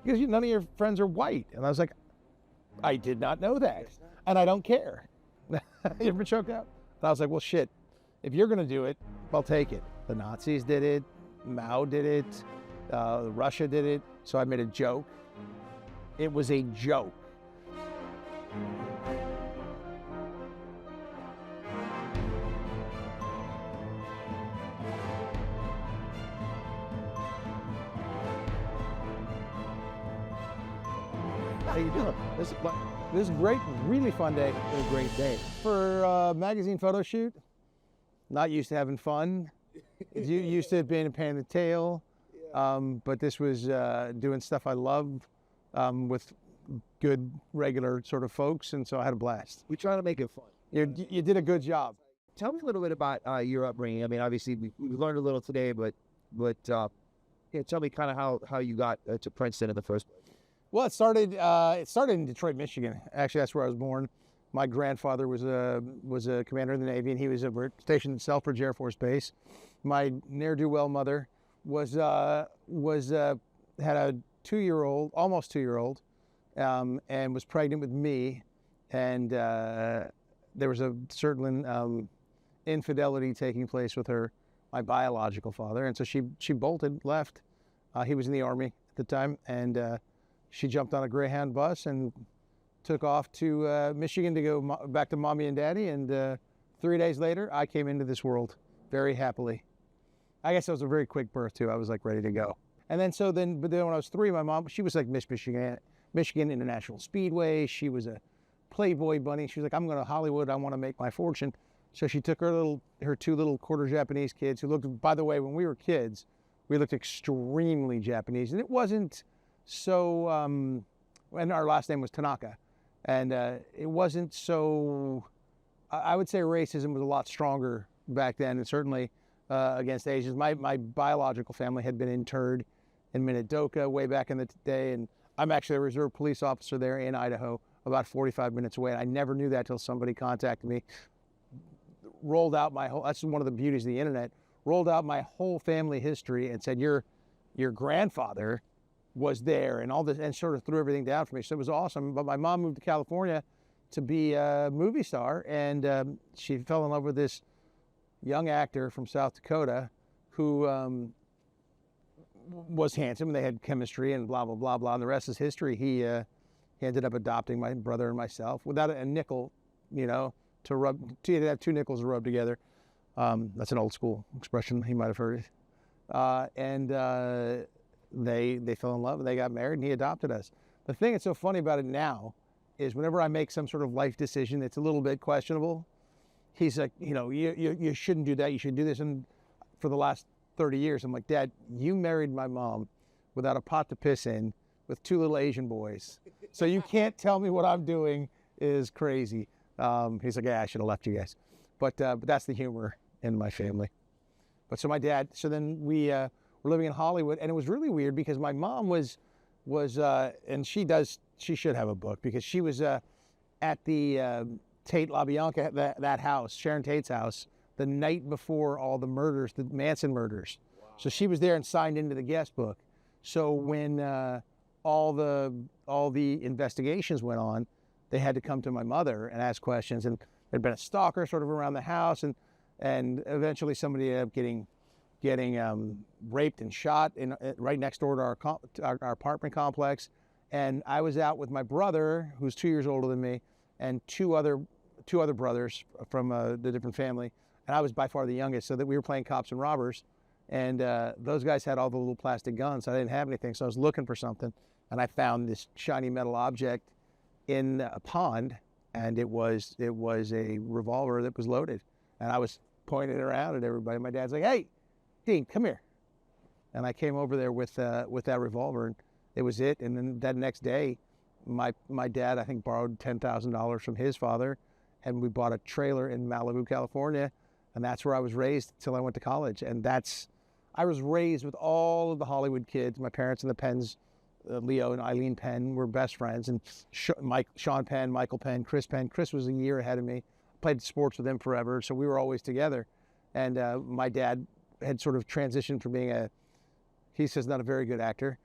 Because none of your friends are white. And I was like, I did not know that. And I don't care. You ever been choked out? And I was like, well, shit, if you're going to do it, I'll take it. The Nazis did it. Mao did it. Russia did it. So I made a joke. It was a joke. How you doing? This is great, really fun day. It's a great day. For a magazine photo shoot, not used to having fun. You used to being a pain in the tail, but this was doing stuff I loved with good, regular sort of folks, and so I had a blast. We try to make it fun. You did a good job. Tell me a little bit about your upbringing. I mean, obviously we learned a little today, but yeah, tell me kind of how you got to Princeton in the first place. Well, it started in Detroit, Michigan. Actually, that's where I was born. My grandfather was a commander in the Navy, and he was stationed at Selfridge Air Force Base. My ne'er-do-well mother had a 2-year-old, almost 2-year-old, and was pregnant with me, and there was a certain infidelity taking place with my biological father, and so she bolted, left. He was in the Army at the time, and she jumped on a Greyhound bus and took off to Michigan to go back to mommy and daddy. And 3 days later, I came into this world very happily. I guess it was a very quick birth too. I was like ready to go. And then but then when I was 3, my mom, she was like Miss Michigan International Speedway. She was a Playboy bunny. She was like, I'm going to Hollywood. I want to make my fortune. So she took her 2 little quarter Japanese kids who looked, by the way, when we were kids, we looked extremely Japanese. And it wasn't so, and our last name was Tanaka. And it wasn't so, I would say racism was a lot stronger back then, and certainly against Asians. My biological family had been interred in Minidoka way back in the day, and I'm actually a reserve police officer there in Idaho, about 45 minutes away. And I never knew that till somebody contacted me. Rolled out that's one of the beauties of the internet, rolled out my whole family history and said, your grandfather was there, and all this, and sort of threw everything down for me. So it was awesome. But my mom moved to California to be a movie star, and she fell in love with this young actor from South Dakota who was handsome, and they had chemistry and blah, blah, blah, blah. And the rest is history. He ended up adopting my brother and myself without a nickel, to have 2 nickels to rub together. That's an old school expression. He might have heard it. And they fell in love, and they got married, and he adopted us. The thing that's so funny about it now is whenever I make some sort of life decision that's a little bit questionable, he's like, you shouldn't do that. You should do this. And for the last 30 years, I'm like, Dad, you married my mom without a pot to piss in with 2 little Asian boys. So you can't tell me what I'm doing is crazy. He's like, yeah, I should have left you guys. But that's the humor in my family. But so my dad, so then we were living in Hollywood, and it was really weird because my mom was and she should have a book, because she was at the Tate LaBianca, that house, Sharon Tate's house, the night before all the murders, the Manson murders. Wow. So she was there and signed into the guest book. So when all the investigations went on, they had to come to my mother and ask questions, and there'd been a stalker sort of around the house, and eventually somebody ended up getting raped and shot right next door to our apartment complex. And I was out with my brother, who's 2 years older than me, and two other brothers from the different family, and I was by far the youngest, so that we were playing cops and robbers, and those guys had all the little plastic guns. So I didn't have anything, so I was looking for something, and I found this shiny metal object in a pond, and it was a revolver that was loaded, and I was pointing it around at everybody. My dad's like, "Hey, Dean, come here," and I came over there with that revolver, and it was it. And then that next day, my dad, I think, borrowed $10,000 from his father, and we bought a trailer in Malibu, California, and that's where I was raised till I went to college. And I was raised with all of the Hollywood kids. My parents and the Penns, Leo and Eileen Penn, were best friends, and Sean Penn, Michael Penn, Chris Penn. Chris was a year ahead of me. Played sports with him forever, so we were always together. And my dad had sort of transitioned from being he says, not a very good actor,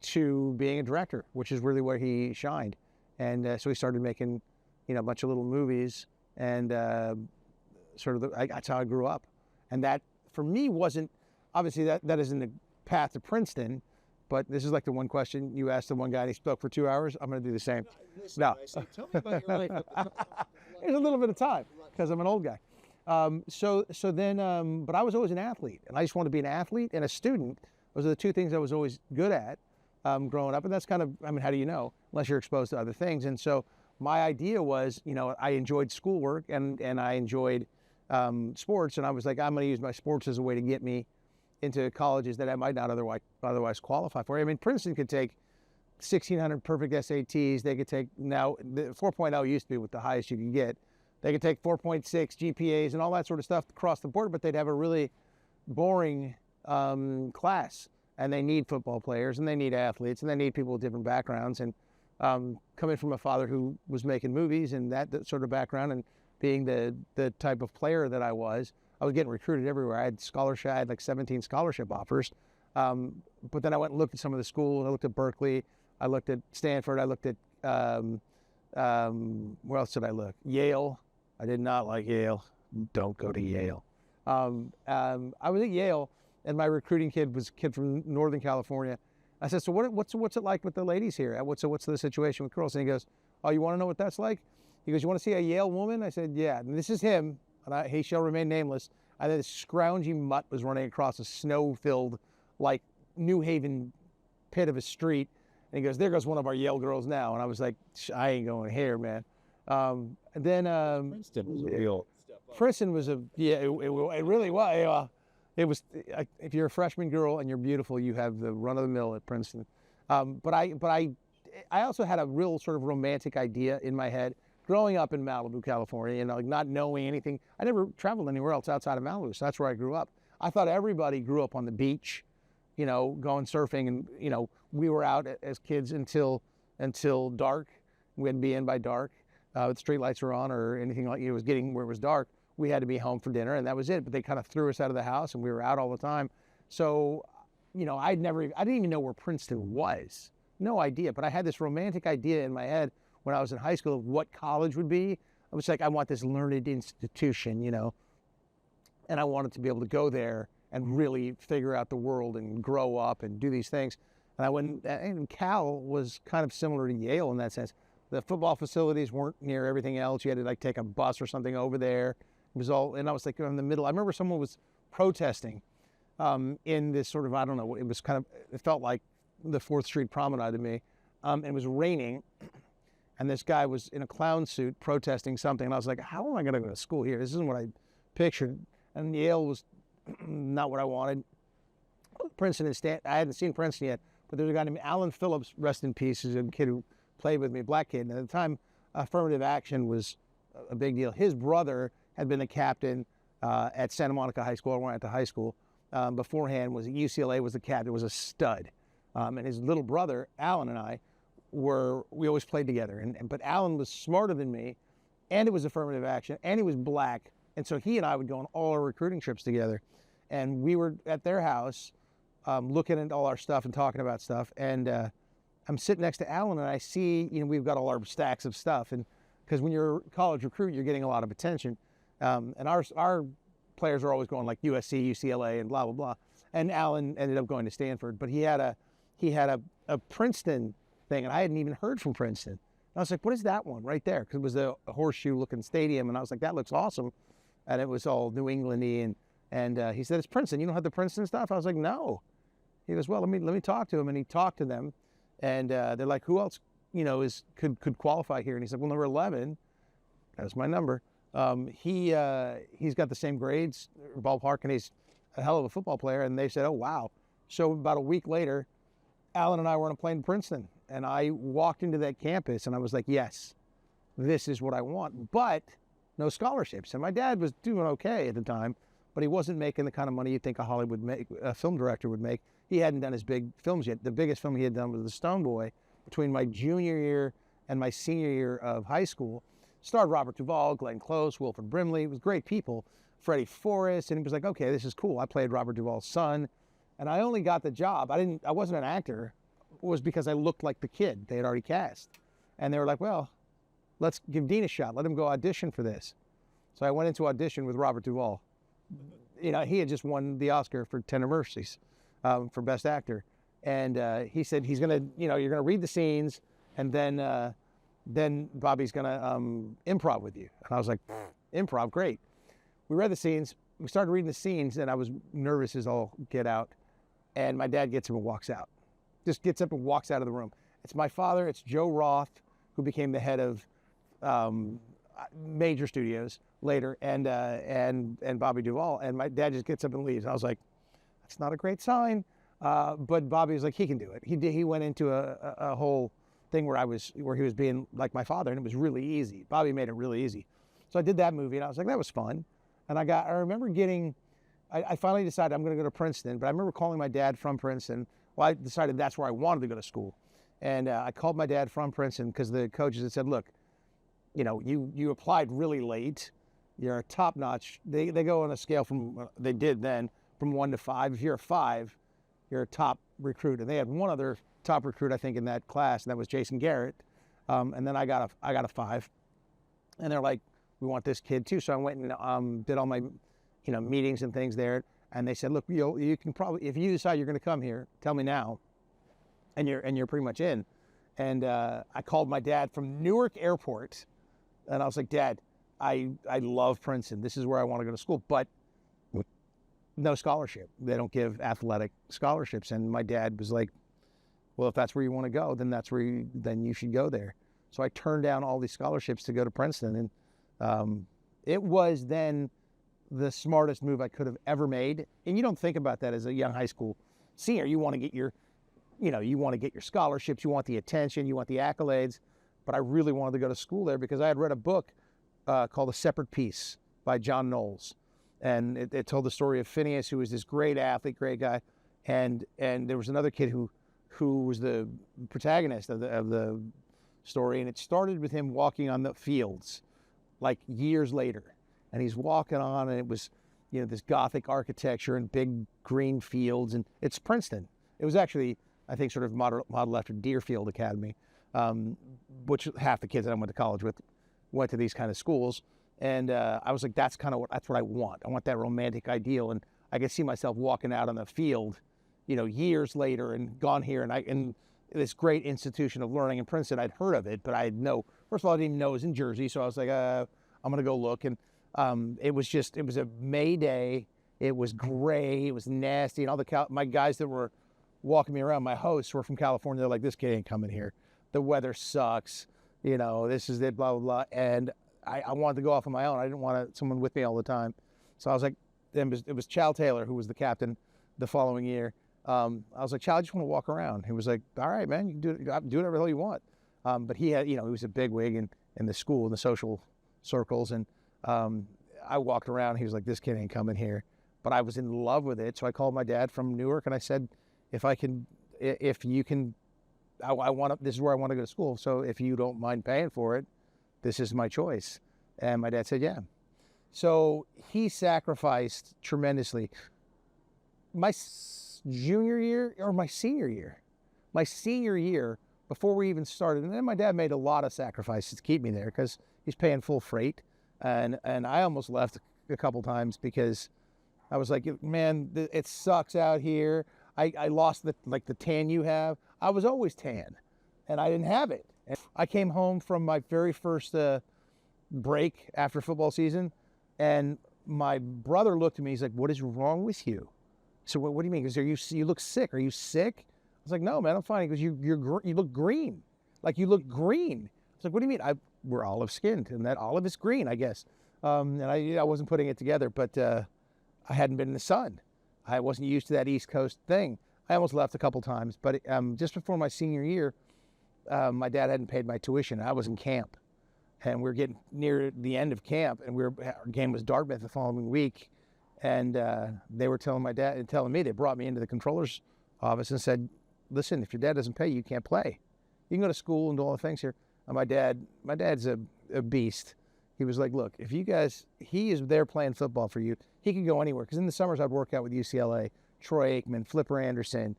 to being a director, which is really where he shined. And so he started making, a bunch of little movies, and that's how I grew up. And that, for me, wasn't, obviously that isn't the path to Princeton, but this is like the one question you asked the one guy and he spoke for 2 hours. I'm going to do the same. Listen, No. I say, tell me about your life. There's a little bit of time because I'm an old guy. So then, but I was always an athlete, and I just wanted to be an athlete and a student. Those are the two things I was always good at growing up. And that's kind of, how do you know, unless you're exposed to other things. And so my idea was, I enjoyed schoolwork and I enjoyed sports. And I was like, I'm going to use my sports as a way to get me into colleges that I might not otherwise qualify for. Princeton could take 1,600 perfect SATs. They could take, now, the 4.0 used to be with the highest you could get. They could take 4.6 GPAs and all that sort of stuff across the board, but they'd have a really boring class. And they need football players, and they need athletes, and they need people with different backgrounds. And coming from a father who was making movies and that sort of background, and being the type of player that I was getting recruited everywhere. I had like 17 scholarship offers. But then I went and looked at some of the schools. I looked at Berkeley. I looked at Stanford. I looked at, where else did I look? Yale. I did not like Yale. Don't go to Yale. I was at Yale, and my recruiting kid was a kid from Northern California. I said, so what's it like with the ladies here? What's the situation with girls? And he goes, oh, you want to know what that's like? He goes, you want to see a Yale woman? I said, yeah. And this is him, and he shall remain nameless. And then this scroungy mutt was running across a snow-filled, like, New Haven pit of a street. And he goes, there goes one of our Yale girls now. And I was like, I ain't going here, man. And then Princeton was a real step up. Princeton was it really was. It was, if you're a freshman girl and you're beautiful, you have the run of the mill at Princeton. But I also had a real sort of romantic idea in my head growing up in Malibu, California, like not knowing anything. I never traveled anywhere else outside of Malibu, so that's where I grew up. I thought everybody grew up on the beach, going surfing, and we were out as kids until dark. We'd be in by dark. The street lights were on or anything like it was getting where it was dark. We had to be home for dinner, and that was it. But they kind of threw us out of the house, and we were out all the time. So, I didn't even know where Princeton was. No idea. But I had this romantic idea in my head when I was in high school of what college would be. I was like, I want this learned institution, and I wanted to be able to go there and really figure out the world and grow up and do these things. And Cal was kind of similar to Yale in that sense. The football facilities weren't near everything else. You had to take a bus or something over there. It was all, and I was like in the middle. I remember someone was protesting in this sort of, I don't know, it felt like the 4th Street Promenade to me. And it was raining, and this guy was in a clown suit protesting something. And I was like, how am I going to go to school here? This isn't what I pictured. And Yale was not what I wanted. Princeton and I hadn't seen Princeton yet, but there's a guy named Alan Phillips, rest in peace, who's a kid who played with me, a black kid. And at the time, affirmative action was a big deal. His brother had been a captain at Santa Monica High School. I went to high school. Beforehand was at UCLA, was the captain, was a stud. And his little brother, Alan, and I we always played together. But Alan was smarter than me, and it was affirmative action, and he was black. And so he and I would go on all our recruiting trips together. And we were at their house looking at all our stuff and talking about stuff. And I'm sitting next to Alan, and I see, we've got all our stacks of stuff. And because when you're a college recruit, you're getting a lot of attention. And our players are always going like USC, UCLA, and blah, blah, blah. And Alan ended up going to Stanford. But he had a Princeton thing, and I hadn't even heard from Princeton. And I was like, what is that one right there? Because it was a horseshoe-looking stadium. And I was like, that looks awesome. And it was all New England-y. And he said, it's Princeton. You don't have the Princeton stuff? I was like, no. He goes, well, let me talk to him. And he talked to them. And they're like, who else, could qualify here? And he said, well, number 11, that's my number. He's got the same grades, ballpark, and he's a hell of a football player. And they said, oh, wow. So about a week later, Alan and I were on a plane to Princeton. And I walked into that campus, and I was like, yes, this is what I want. But no scholarships. And my dad was doing okay at the time, but he wasn't making the kind of money you'd think a film director would make. He hadn't done his big films yet. The biggest film he had done was The Stone Boy. Between my junior year and my senior year of high school, starred Robert Duvall, Glenn Close, Wilford Brimley. It was great people. Freddie Forrest, and he was like, okay, this is cool. I played Robert Duvall's son, and I only got the job. I wasn't an actor, was because I looked like the kid they had already cast. And they were like, well, let's give Dean a shot. Let him go audition for this. So I went into audition with Robert Duvall. You know, he had just won the Oscar for Tender Mercies for Best Actor. And he said he's going to, you know, you're going to read the scenes, and then Bobby's going to improv with you. And I was like, improv, great. We read the scenes. We started reading the scenes, and I was nervous as all get out. And my dad gets up and walks out. Just gets up and walks out of the room. It's my father. It's Joe Roth, who became the head of major studios later, and Bobby Duvall. And my dad just gets up and leaves. I was like, that's not a great sign. But Bobby was like, he can do it. He went into a whole thing where he was being like my father, and it was really easy. Bobby made it really easy. So I did that movie, and I was like, that was fun. And I remember I finally decided I'm going to go to Princeton, but I remember calling my dad from Princeton. Well, I decided that's where I wanted to go to school. And I called my dad from Princeton because the coaches had said, look, you know, you applied really late. You're a top-notch. They go on a scale from, they did then, from 1 to 5. If you're a 5, you're a top recruit. And they had one other top recruit, I think, in that class, and that was Jason Garrett. And then I got a 5. And they're like, we want this kid too. So I went and did all my, you know, meetings and things there. And they said, look, you can probably, if you decide you're going to come here, tell me now. And you're pretty much in. And I called my dad from Newark Airport, and I was like, Dad, I love Princeton. This is where I want to go to school, but no scholarship. They don't give athletic scholarships. And my dad was like, well, if that's where you want to go, then you should go there. So I turned down all these scholarships to go to Princeton, and it was then the smartest move I could have ever made. And you don't think about that as a young high school senior. You want to get your scholarships, you want the attention, you want the accolades. But I really wanted to go to school there because I had read a book called A Separate Peace by John Knowles. And it told the story of Phineas, who was this great athlete, great guy. And there was another kid who was the protagonist of the story. And it started with him walking on the fields like years later. And he's walking on, and it was, you know, this Gothic architecture and big green fields. And it's Princeton. It was actually, I think, sort of modeled after Deerfield Academy, which half the kids that I went to college with went to these kind of schools. And I was like, that's what I want. I want that romantic ideal. And I could see myself walking out on the field, you know, years later, and gone here, and this great institution of learning in Princeton. I'd heard of it, but first of all, I didn't even know it was in Jersey. So I was like, I'm going to go look. And it was a May day. It was gray. It was nasty. And all my guys that were walking me around, my hosts were from California. They're like, this kid ain't coming here. The weather sucks. You know, this is it, blah, blah, blah. And I wanted to go off on my own. I didn't want someone with me all the time. So I was like, it was Chal Taylor, who was the captain the following year. I was like, Chal, I just want to walk around. He was like, all right, man, you can do whatever the hell you want. But he had, you know, he was a bigwig in the school, in the social circles. And I walked around. He was like, this kid ain't coming here. But I was in love with it. So I called my dad from Newark, and I said, this is where I want to go to school. So if you don't mind paying for it, this is my choice. And my dad said, yeah. So he sacrificed tremendously. My junior year or my senior year? My senior year, before we even started, and then my dad made a lot of sacrifices to keep me there because he's paying full freight. And I almost left a couple times because I was like, man, it sucks out here. I lost the tan you have. I was always tan, and I didn't have it. And I came home from my very first break after football season, and my brother looked at me. He's like, "What is wrong with you?" So what do you mean? He goes, you look sick. Are you sick? I was like, "No, man, I'm fine." He goes, you look green. Like you look green. I was like, "What do you mean?" We're olive skinned, and that olive is green, I guess. And I wasn't putting it together, but I hadn't been in the sun. I wasn't used to that East Coast thing. I almost left a couple times, but just before my senior year, my dad hadn't paid my tuition. I was in camp, and we were getting near the end of camp, and our game was Dartmouth the following week, and they were telling me, they brought me into the controller's office and said, listen, if your dad doesn't pay you, you can't play. You can go to school and do all the things here. And my dad's a beast. He was like, look, if you guys, he is there playing football for you. He could go anywhere. Because in the summers, I'd work out with UCLA, Troy Aikman, Flipper Anderson,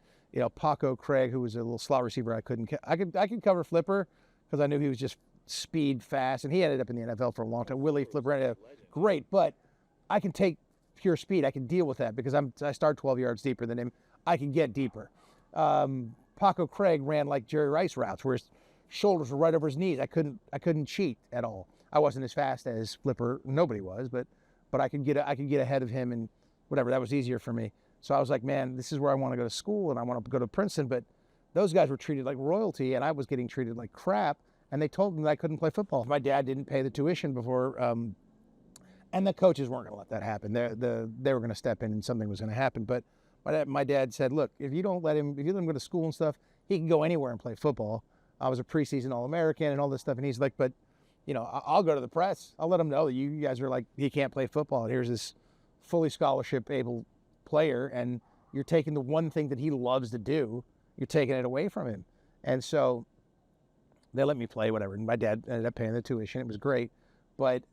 Paco Craig, who was a little slot receiver, I could cover Flipper because I knew he was just speed fast, and he ended up in the NFL for a long time. Willie Flipper, great, but I can take pure speed. I can deal with that because I start 12 yards deeper than him. I can get deeper. Paco Craig ran like Jerry Rice routes, where his shoulders were right over his knees. I couldn't cheat at all. I wasn't as fast as Flipper. Nobody was, but I could get ahead of him and whatever. That was easier for me. So I was like, man, this is where I want to go to school, and I want to go to Princeton. But those guys were treated like royalty, and I was getting treated like crap. And they told me that I couldn't play football. My dad didn't pay the tuition before, and the coaches weren't going to let that happen. They were going to step in, and something was going to happen. But my dad said, look, if you let him go to school and stuff, he can go anywhere and play football. I was a preseason All-American and all this stuff. And he's like, but, I'll go to the press. I'll let him know that you guys are like, he can't play football. And here's this fully scholarship able player, and you're taking the one thing that he loves to do, you're taking it away from him. And so they let me play, whatever. And my dad ended up paying the tuition. It was great. But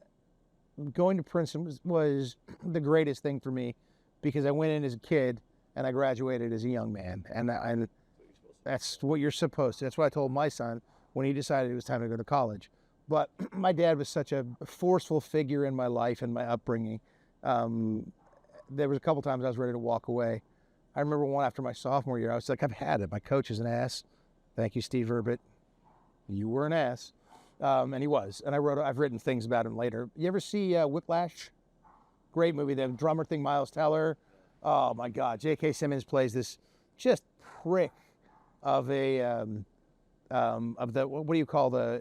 going to Princeton was the greatest thing for me because I went in as a kid and I graduated as a young man. And that's what you're supposed to. That's what I told my son when he decided it was time to go to college. But my dad was such a forceful figure in my life and my upbringing. There was a couple times I was ready to walk away. I remember one after my sophomore year. I was like, I've had it. My coach is an ass. Thank you, Steve Herbert. You were an ass. And he was. And I've written things about him later. You ever see Whiplash? Great movie. The drummer thing, Miles Teller. Oh my God. J.K. Simmons plays this just prick of a what do you call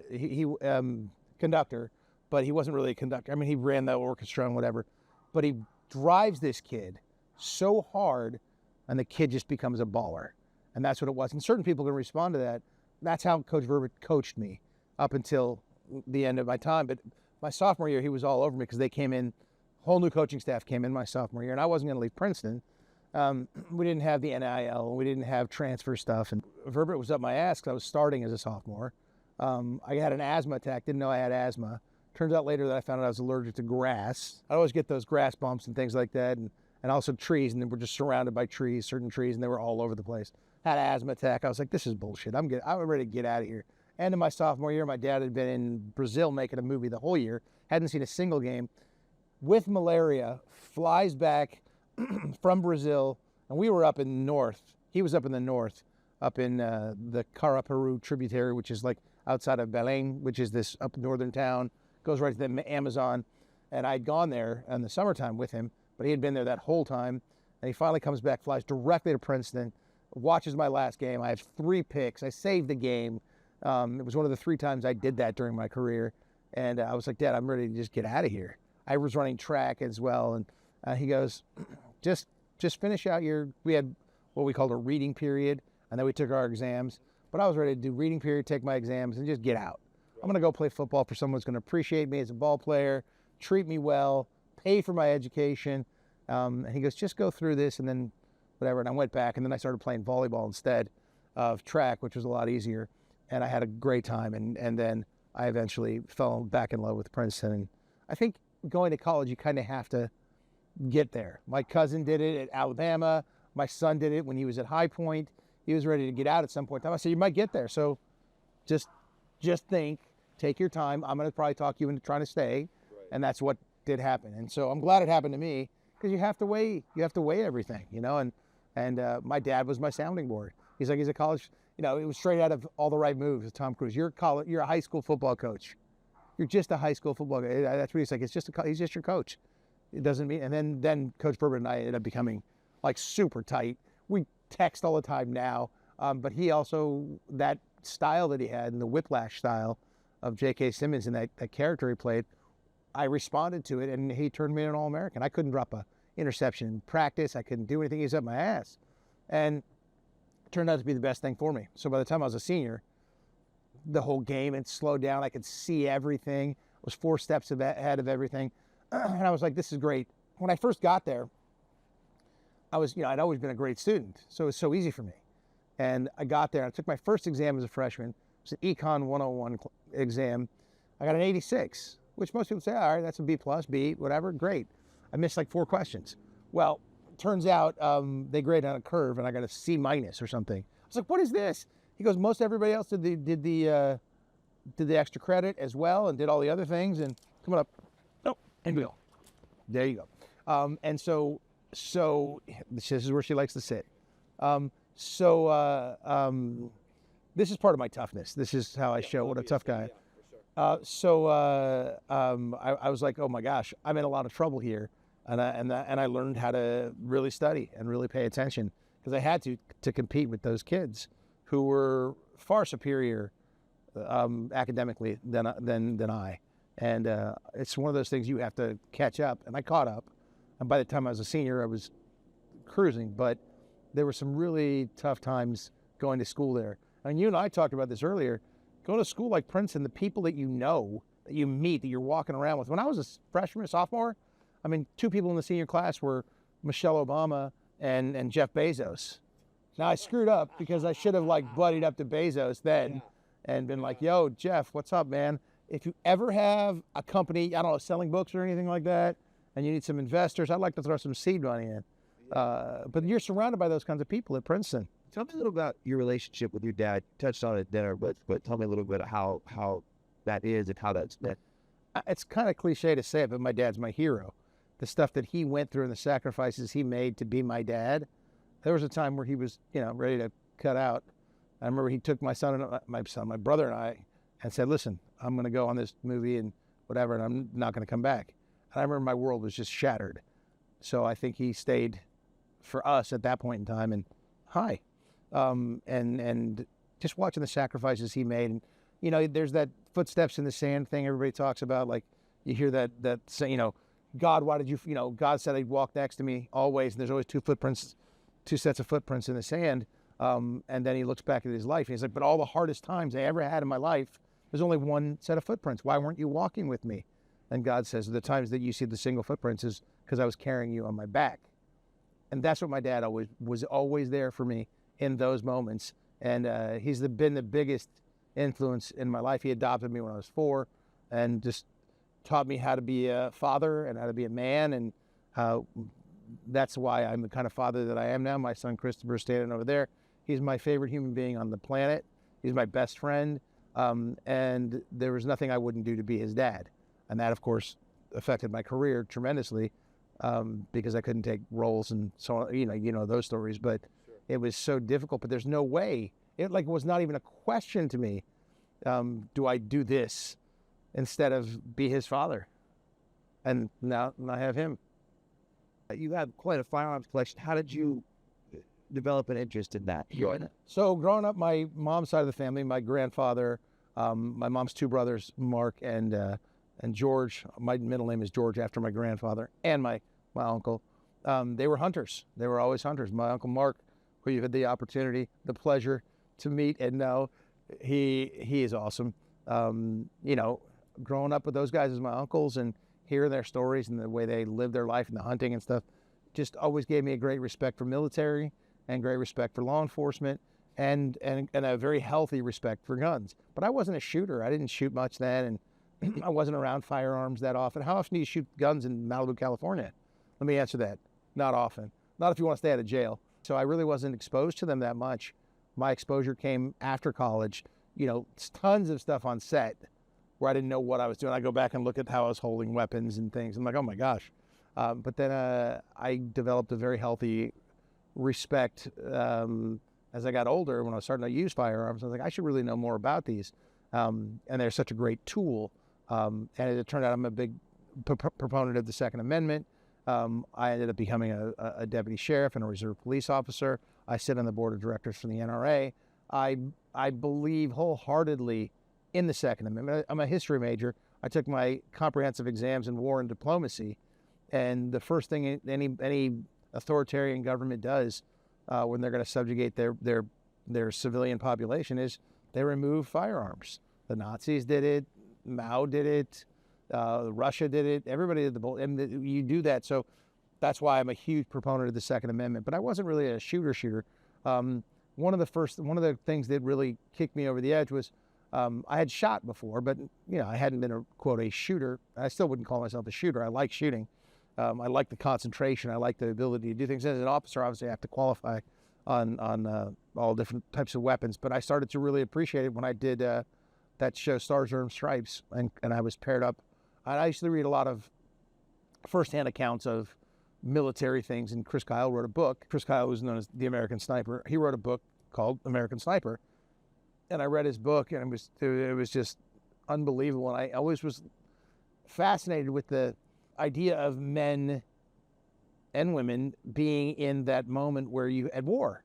conductor, but he wasn't really a conductor. I mean, he ran the orchestra and whatever, but he drives this kid so hard, and the kid just becomes a baller. And that's what it was. And certain people can respond to that. That's how Coach Verbert coached me up until the end of my time. But my sophomore year, he was all over me because they came in, whole new coaching staff came in my sophomore year, and I wasn't going to leave Princeton. We didn't have the NIL, we didn't have transfer stuff, and Verbert was up my ass because I was starting as a sophomore. I had an asthma attack, didn't know I had asthma. Turns out later that I found out I was allergic to grass. I always get those grass bumps and things like that, and also trees, and then we're just surrounded by trees, certain trees, and they were all over the place. Had an asthma attack. I was like, this is bullshit. I'm ready to get out of here. End of my sophomore year, my dad had been in Brazil making a movie the whole year, hadn't seen a single game, with malaria, flies back from Brazil, and we were up in the north. He was up in the north, up in the Caraparu tributary, which is like outside of Belém, which is this up northern town, goes right to the Amazon. And I'd gone there in the summertime with him, but he had been there that whole time. And he finally comes back, flies directly to Princeton, watches my last game. I have 3 picks. I saved the game. It was one of the 3 times I did that during my career. And I was like, Dad, I'm ready to just get out of here. I was running track as well. And he goes, just finish out we had what we called a reading period, and then we took our exams. But I was ready to do reading period, take my exams, and just get out. I'm going to go play football for someone who's going to appreciate me as a ball player, treat me well, pay for my education. And he goes, just go through this and then whatever. And I went back, and then I started playing volleyball instead of track, which was a lot easier. And I had a great time. And then I eventually fell back in love with Princeton. And I think going to college, you kind of have to get there. My cousin did it at Alabama. My son did it when he was at High Point. He was ready to get out at some point in time. I said, you might get there. So just think, take your time. I'm going to probably talk you into trying to stay. Right. And that's what did happen. And so I'm glad it happened to me because you have to weigh everything, and my dad was my sounding board. He's like, he's a college, it was straight out of All the Right Moves with Tom Cruise. You're a high school football coach. You're just a high school football coach. That's what he's like. He's just your coach. It doesn't mean, and then Coach Herbert and I ended up becoming like super tight. We text all the time now, but he also, that style that he had and the whiplash style of J.K. Simmons and that character he played, I responded to it, and he turned me into an All-American. I couldn't drop a interception in practice. I couldn't do anything. He was up my ass, and it turned out to be the best thing for me. So by the time I was a senior, the whole game had slowed down. I could see everything. I was 4 steps ahead of everything. And I was like, this is great. When I first got there, I was, I'd always been a great student, so it was so easy for me. And I got there, and I took my first exam as a freshman. It was an Econ 101 exam. I got an 86, which most people say, all right, that's a B+, B, whatever, great. I missed like 4 questions. Well, turns out they grade on a curve, and I got a C- or something. I was like, "What is this?" He goes, "Most everybody else did the extra credit as well, and did all the other things." And come on up, oh, and go. There you go. And so this is where she likes to sit. This is part of my toughness. This is how I show what a tough guy. I was like, oh my gosh, I'm in a lot of trouble here, and I learned how to really study and really pay attention, because I had to compete with those kids who were far superior academically than I. And it's one of those things you have to catch up, and I caught up. And by the time I was a senior, I was cruising, but there were some really tough times going to school there. And you and I talked about this earlier. Go to a school like Princeton, the people that you know, that you meet, that you're walking around with. When I was a freshman, sophomore, I mean, 2 people in the senior class were Michelle Obama and Jeff Bezos. Now I screwed up because I should have like buddied up to Bezos then and been like, yo, Jeff, what's up, man? If you ever have a company, I don't know, selling books or anything like that, and you need some investors, I'd like to throw some seed money in. But you're surrounded by those kinds of people at Princeton. Tell me a little about your relationship with your dad. You touched on it at dinner, but tell me a little bit of how that is and how that's been. It's kind of cliche to say it, but my dad's my hero. The stuff that he went through and the sacrifices he made to be my dad. There was a time where he was, ready to cut out. I remember he took my brother and I, and said, listen, I'm going to go on this movie and whatever, and I'm not going to come back. And I remember my world was just shattered. So I think he stayed for us at that point in time. And and just watching the sacrifices he made. And, there's that footsteps in the sand thing everybody talks about. Like you hear that say, God, why did you, God said he'd walk next to me always. And there's always 2 sets of footprints in the sand. And then he looks back at his life and he's like, but all the hardest times I ever had in my life, there's only 1 set of footprints. Why weren't you walking with me? And God says, the times that you see the single footprints is because I was carrying you on my back. And that's what my dad was always there for me in those moments. And he's been the biggest influence in my life. He adopted me when I was 4 and just taught me how to be a father and how to be a man. And that's why I'm the kind of father that I am now. My son Christopher is standing over there. He's my favorite human being on the planet. He's my best friend. And there was nothing I wouldn't do to be his dad. And that, of course, affected my career tremendously because I couldn't take roles and so on, those stories. But it was so difficult. But there's no way. It was not even a question to me. Do I do this instead of be his father? And now I have him. You have quite a firearms collection. How did you develop an interest in that? So growing up, my mom's side of the family, my grandfather, my mom's 2 brothers, Mark and George. My middle name is George after my grandfather and my uncle. They were hunters. They were always hunters. My Uncle Mark, who you've had the opportunity, the pleasure to meet and know, he is awesome. Growing up with those guys as my uncles and hearing their stories and the way they live their life and the hunting and stuff, just always gave me a great respect for military and great respect for law enforcement and a very healthy respect for guns. But I wasn't a shooter. I didn't shoot much then, and I wasn't around firearms that often. How often do you shoot guns in Malibu, California? Let me answer that. Not often. Not if you want to stay out of jail. So I really wasn't exposed to them that much. My exposure came after college. Tons of stuff on set where I didn't know what I was doing. I go back and look at how I was holding weapons and things. I'm like, oh my gosh. But then I developed a very healthy respect as I got older. When I was starting to use firearms, I was like, I should really know more about these. And they're such a great tool. And it turned out I'm a big proponent of the Second Amendment. I ended up becoming a deputy sheriff and a reserve police officer. I sit on the board of directors for the NRA. I believe wholeheartedly in the Second Amendment. I'm a history major. I took my comprehensive exams in war and diplomacy. And the first thing any authoritarian government does when they're going to subjugate their civilian population is they remove firearms. The Nazis did it. Mao did it. Russia did it. Everybody did and you do that. So that's why I'm a huge proponent of the Second Amendment. But I wasn't really a shooter. One of the things that really kicked me over the edge was I had shot before, but I hadn't been a quote a shooter. I still wouldn't call myself a shooter. I like shooting. I like the concentration. I like the ability to do things. As an officer, obviously, I have to qualify on all different types of weapons. But I started to really appreciate it when I did that show, Stars, Arms, Stripes, and I was paired up. I used to read a lot of firsthand accounts of military things, and Chris Kyle wrote a book. Chris Kyle was known as the American Sniper. He wrote a book called American Sniper, and I read his book, and it was just unbelievable. And I always was fascinated with the idea of men and women being in that moment where you at war.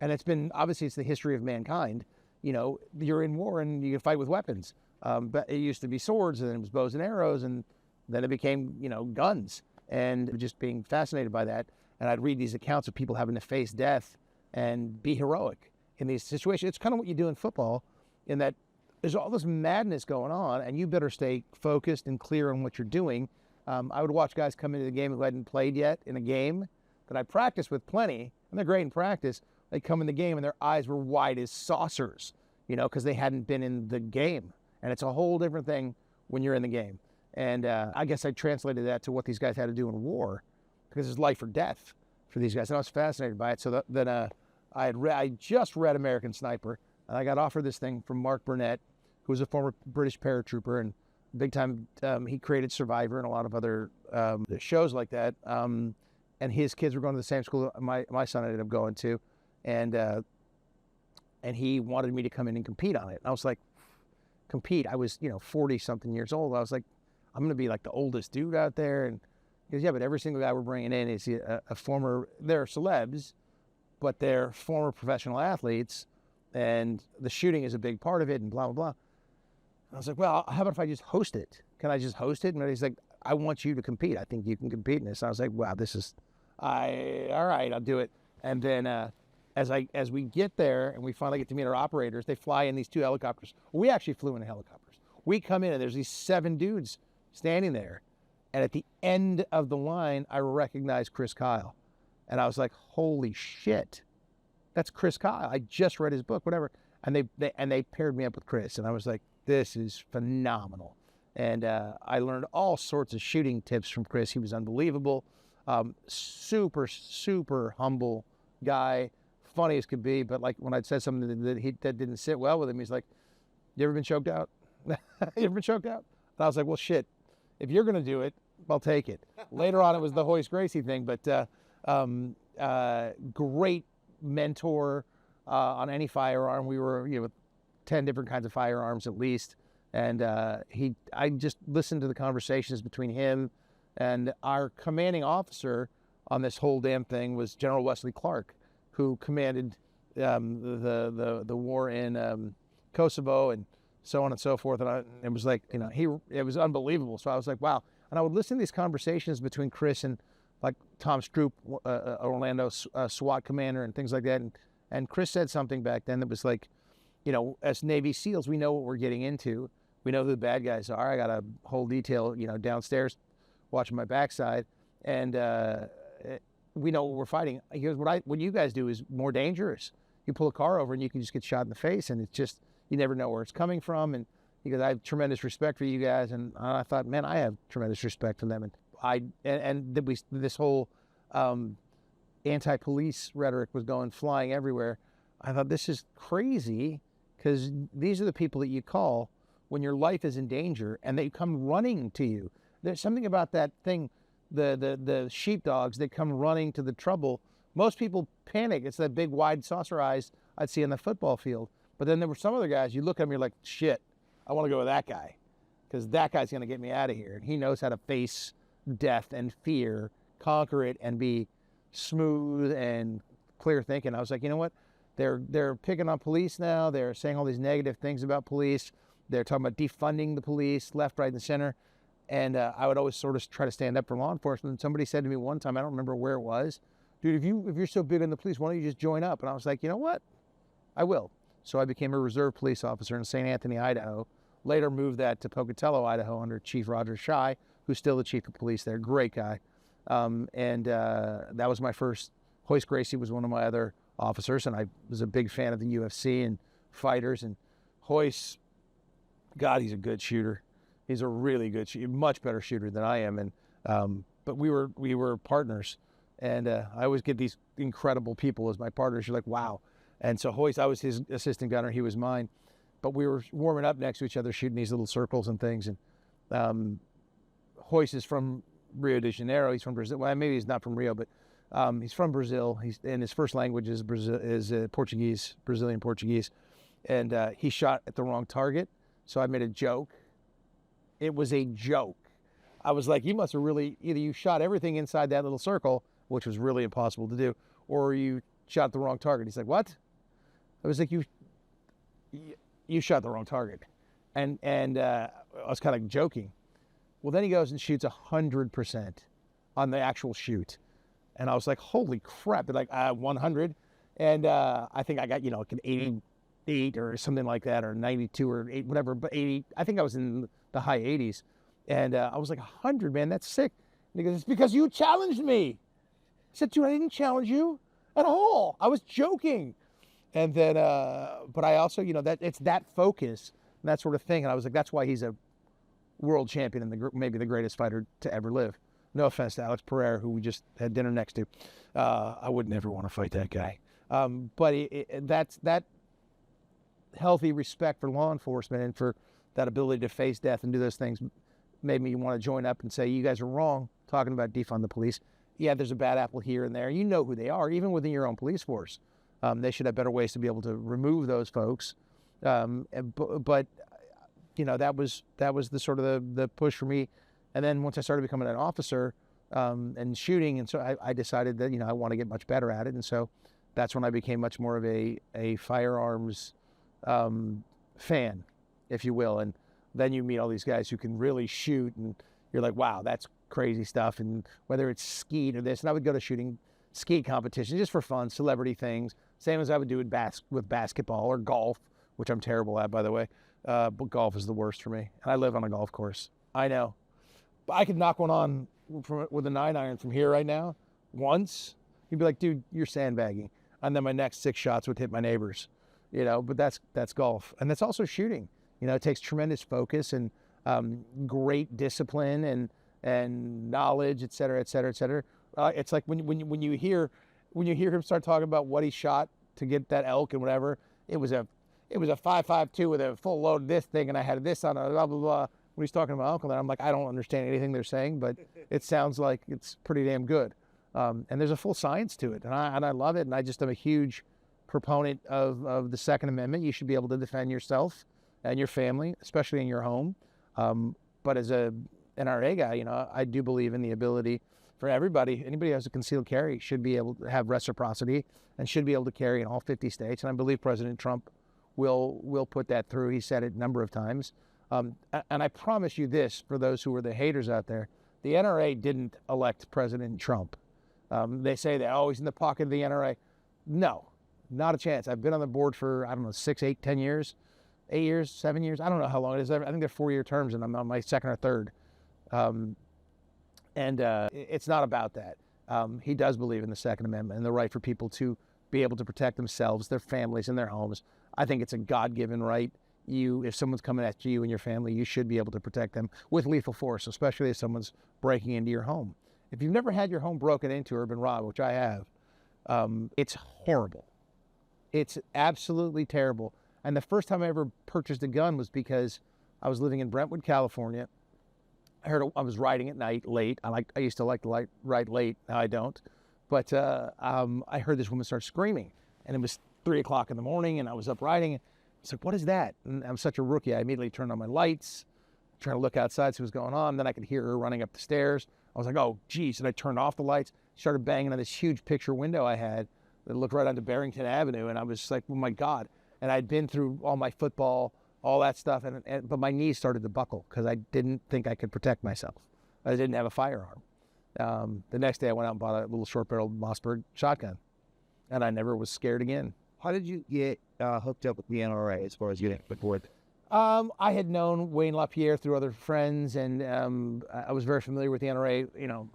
And it's the history of mankind. You know, you're in war and you fight with weapons. But it used to be swords, and then it was bows and arrows, and then it became, guns. And just being fascinated by that. And I'd read these accounts of people having to face death and be heroic in these situations. It's kind of what you do in football, in that there's all this madness going on, and you better stay focused and clear on what you're doing. I would watch guys come into the game who hadn't played yet in a game that I practiced with plenty, and they're great in practice. They come in the game and their eyes were wide as saucers, because they hadn't been in the game. And it's a whole different thing when you're in the game. And I guess I translated that to what these guys had to do in war, because it's life or death for these guys. And I was fascinated by it. So then I just read American Sniper, and I got offered this thing from Mark Burnett, who was a former British paratrooper, and big time, he created Survivor and a lot of other shows like that. And his kids were going to the same school my son ended up going to, and he wanted me to come in and compete on it. And I was like, compete? I was 40 something years old. I was like, I'm going to be like the oldest dude out there. And he goes, yeah, but every single guy we're bringing in is a former. They're celebs, but they're former professional athletes, and the shooting is a big part of it, and blah blah blah. I was like, well, how about if I just host it? Can I just host it? And he's like, I want you to compete. I think you can compete in this. And I was like, wow, all right, I'll do it. And then as we get there and we finally get to meet our operators, they fly in these 2 helicopters. We actually flew in helicopters. We come in and there's these 7 dudes standing there. And at the end of the line, I recognized Chris Kyle. And I was like, holy shit, that's Chris Kyle. I just read his book, whatever. And they paired me up with Chris. And I was like, this is phenomenal. And I learned all sorts of shooting tips from Chris. He was unbelievable. Super, super humble guy. Funny as could be. But like when I'd said something that didn't sit well with him, he's like, you ever been choked out? You ever been choked out? And I was like, well, shit, if you're going to do it, I'll take it. Later on, it was the Hoist Gracie thing. But great mentor on any firearm. We were, 10 different kinds of firearms at least. And I just listened to the conversations between him and our commanding officer on this whole damn thing was General Wesley Clark, who commanded the war in Kosovo and so on and so forth. And it was like, it was unbelievable. So I was like, wow. And I would listen to these conversations between Chris and like Tom Stroop, Orlando SWAT commander and things like that. And Chris said something back then that was like, as Navy SEALs, we know what we're getting into. We know who the bad guys are. I got a whole detail, downstairs watching my backside. And we know what we're fighting. He goes, what you guys do is more dangerous. You pull a car over and you can just get shot in the face. And it's just, you never know where it's coming from. And he goes, I have tremendous respect for you guys. And I thought, man, I have tremendous respect for them. And this whole anti-police rhetoric was flying everywhere. I thought, this is crazy, because these are the people that you call when your life is in danger, and they come running to you. There's something about that thing, the sheepdogs that come running to the trouble. Most people panic. It's that big, wide saucer eyes I'd see on the football field. But then there were some other guys, you look at them, you're like, shit, I want to go with that guy, because that guy's going to get me out of here. And he knows how to face death and fear, conquer it, and be smooth and clear thinking. I was like, you know what? They're picking on police now. They're saying all these negative things about police. They're talking about defunding the police, left, right, and center. And I would always sort of try to stand up for law enforcement. And somebody said to me one time, I don't remember where it was, dude, if you're so big on the police, why don't you just join up? And I was like, you know what? I will. So I became a reserve police officer in St. Anthony, Idaho. Later moved that to Pocatello, Idaho, under Chief Roger Shy, who's still the chief of police there. Great guy. That was my first. Hoist Gracie was one of my other officers, and I was a big fan of the UFC and fighters. And Hoist, God, he's a good shooter. He's a really good shooter, much better shooter than I am. And but we were partners, and I always get these incredible people as my partners. You're like, wow. And so Hoist, I was his assistant gunner, he was mine, but we were warming up next to each other, shooting these little circles and things. And Hoist is from Rio de Janeiro. He's from Brazil. Well, maybe he's not from Rio, but he's from Brazil. And his first language is Portuguese, Brazilian Portuguese. And he shot at the wrong target. So I made a joke. It was a joke. I was like, you must have really, either you shot everything inside that little circle, which was really impossible to do, or you shot the wrong target. He's like, what? I was like, you shot the wrong target. And I was kind of joking. Well, then he goes and shoots 100% on the actual shoot. And I was like, holy crap. They're like, 100. And I think I got, like an 88 or something like that, or 92 or 8, whatever, but 80. I think I was in the high 80s. And I was like, 100, man, that's sick. And he goes, it's because you challenged me. I said, dude, I didn't challenge you at all. I was joking. And then, but I also, that it's that focus and that sort of thing. And I was like, that's why he's a world champion and maybe the greatest fighter to ever live. No offense to Alex Pereira, who we just had dinner next to. I would never want to fight that guy. But that's that healthy respect for law enforcement and for that ability to face death and do those things made me want to join up and say, you guys are wrong talking about defund the police. Yeah, there's a bad apple here and there. You know who they are, even within your own police force. They should have better ways to be able to remove those folks. But that was the sort of the push for me. And then once I started becoming an officer and shooting, and so I decided that I want to get much better at it. And so that's when I became much more of a firearms fan, if you will. And then you meet all these guys who can really shoot, and you're like, wow, that's crazy stuff. And whether it's skeet or this, and I would go to shooting skeet competitions just for fun, celebrity things, same as I would do with basketball or golf, which I'm terrible at, by the way. But golf is the worst for me. And I live on a golf course. I know. But I could knock one on with a 9-iron from here right now once. You'd be like, dude, you're sandbagging. And then my next 6 shots would hit my neighbors. But that's golf. And that's also shooting. It takes tremendous focus and great discipline and knowledge, et cetera, et cetera, et cetera. It's like when you hear him start talking about what he shot to get that elk and whatever, it was a 5.52 with a full load of this thing, and I had this on a blah blah blah. When he's talking about elk, and I'm like, I don't understand anything they're saying, but it sounds like it's pretty damn good. And there's a full science to it, and I love it. And I just am a huge proponent of the Second Amendment. You should be able to defend yourself and your family, especially in your home. But as a NRA guy, I do believe in the ability for anybody who has a concealed carry should be able to have reciprocity and should be able to carry in all 50 states. And I believe President Trump will put that through. He said it a number of times. And I promise you this, for those who are the haters out there, the NRA didn't elect President Trump. They say that, he's in the pocket of the NRA. No, not a chance. I've been on the board for, 6, 8, 10 years, 8 years, 7 years. I don't know how long it is. I think they're 4-year terms, and I'm on my second or third. It's not about that. He does believe in the Second Amendment and the right for people to be able to protect themselves, their families, and their homes. I think it's a God-given right. If someone's coming after you and your family, you should be able to protect them with lethal force, especially if someone's breaking into your home. If you've never had your home broken into or been robbed, which I have, it's horrible. It's absolutely terrible. And the first time I ever purchased a gun was because I was living in Brentwood, California. I was riding at night late. I used to ride late. Now I don't. But I heard this woman start screaming, and it was 3 o'clock in the morning, and I was up riding. I was like, what is that? And I'm such a rookie. I immediately turned on my lights, trying to look outside, see what's going on. Then I could hear her running up the stairs. I was like, oh, geez. And I turned off the lights, started banging on this huge picture window I had that looked right onto Barrington Avenue. And I was like, oh, my God. And I'd been through all my football, all that stuff. But my knees started to buckle because I didn't think I could protect myself. I didn't have a firearm. The next day I went out and bought a little short-barreled Mossberg shotgun, and I never was scared again. How did you get hooked up with the NRA as far as getting before? I had known Wayne LaPierre through other friends, and I was very familiar with the NRA.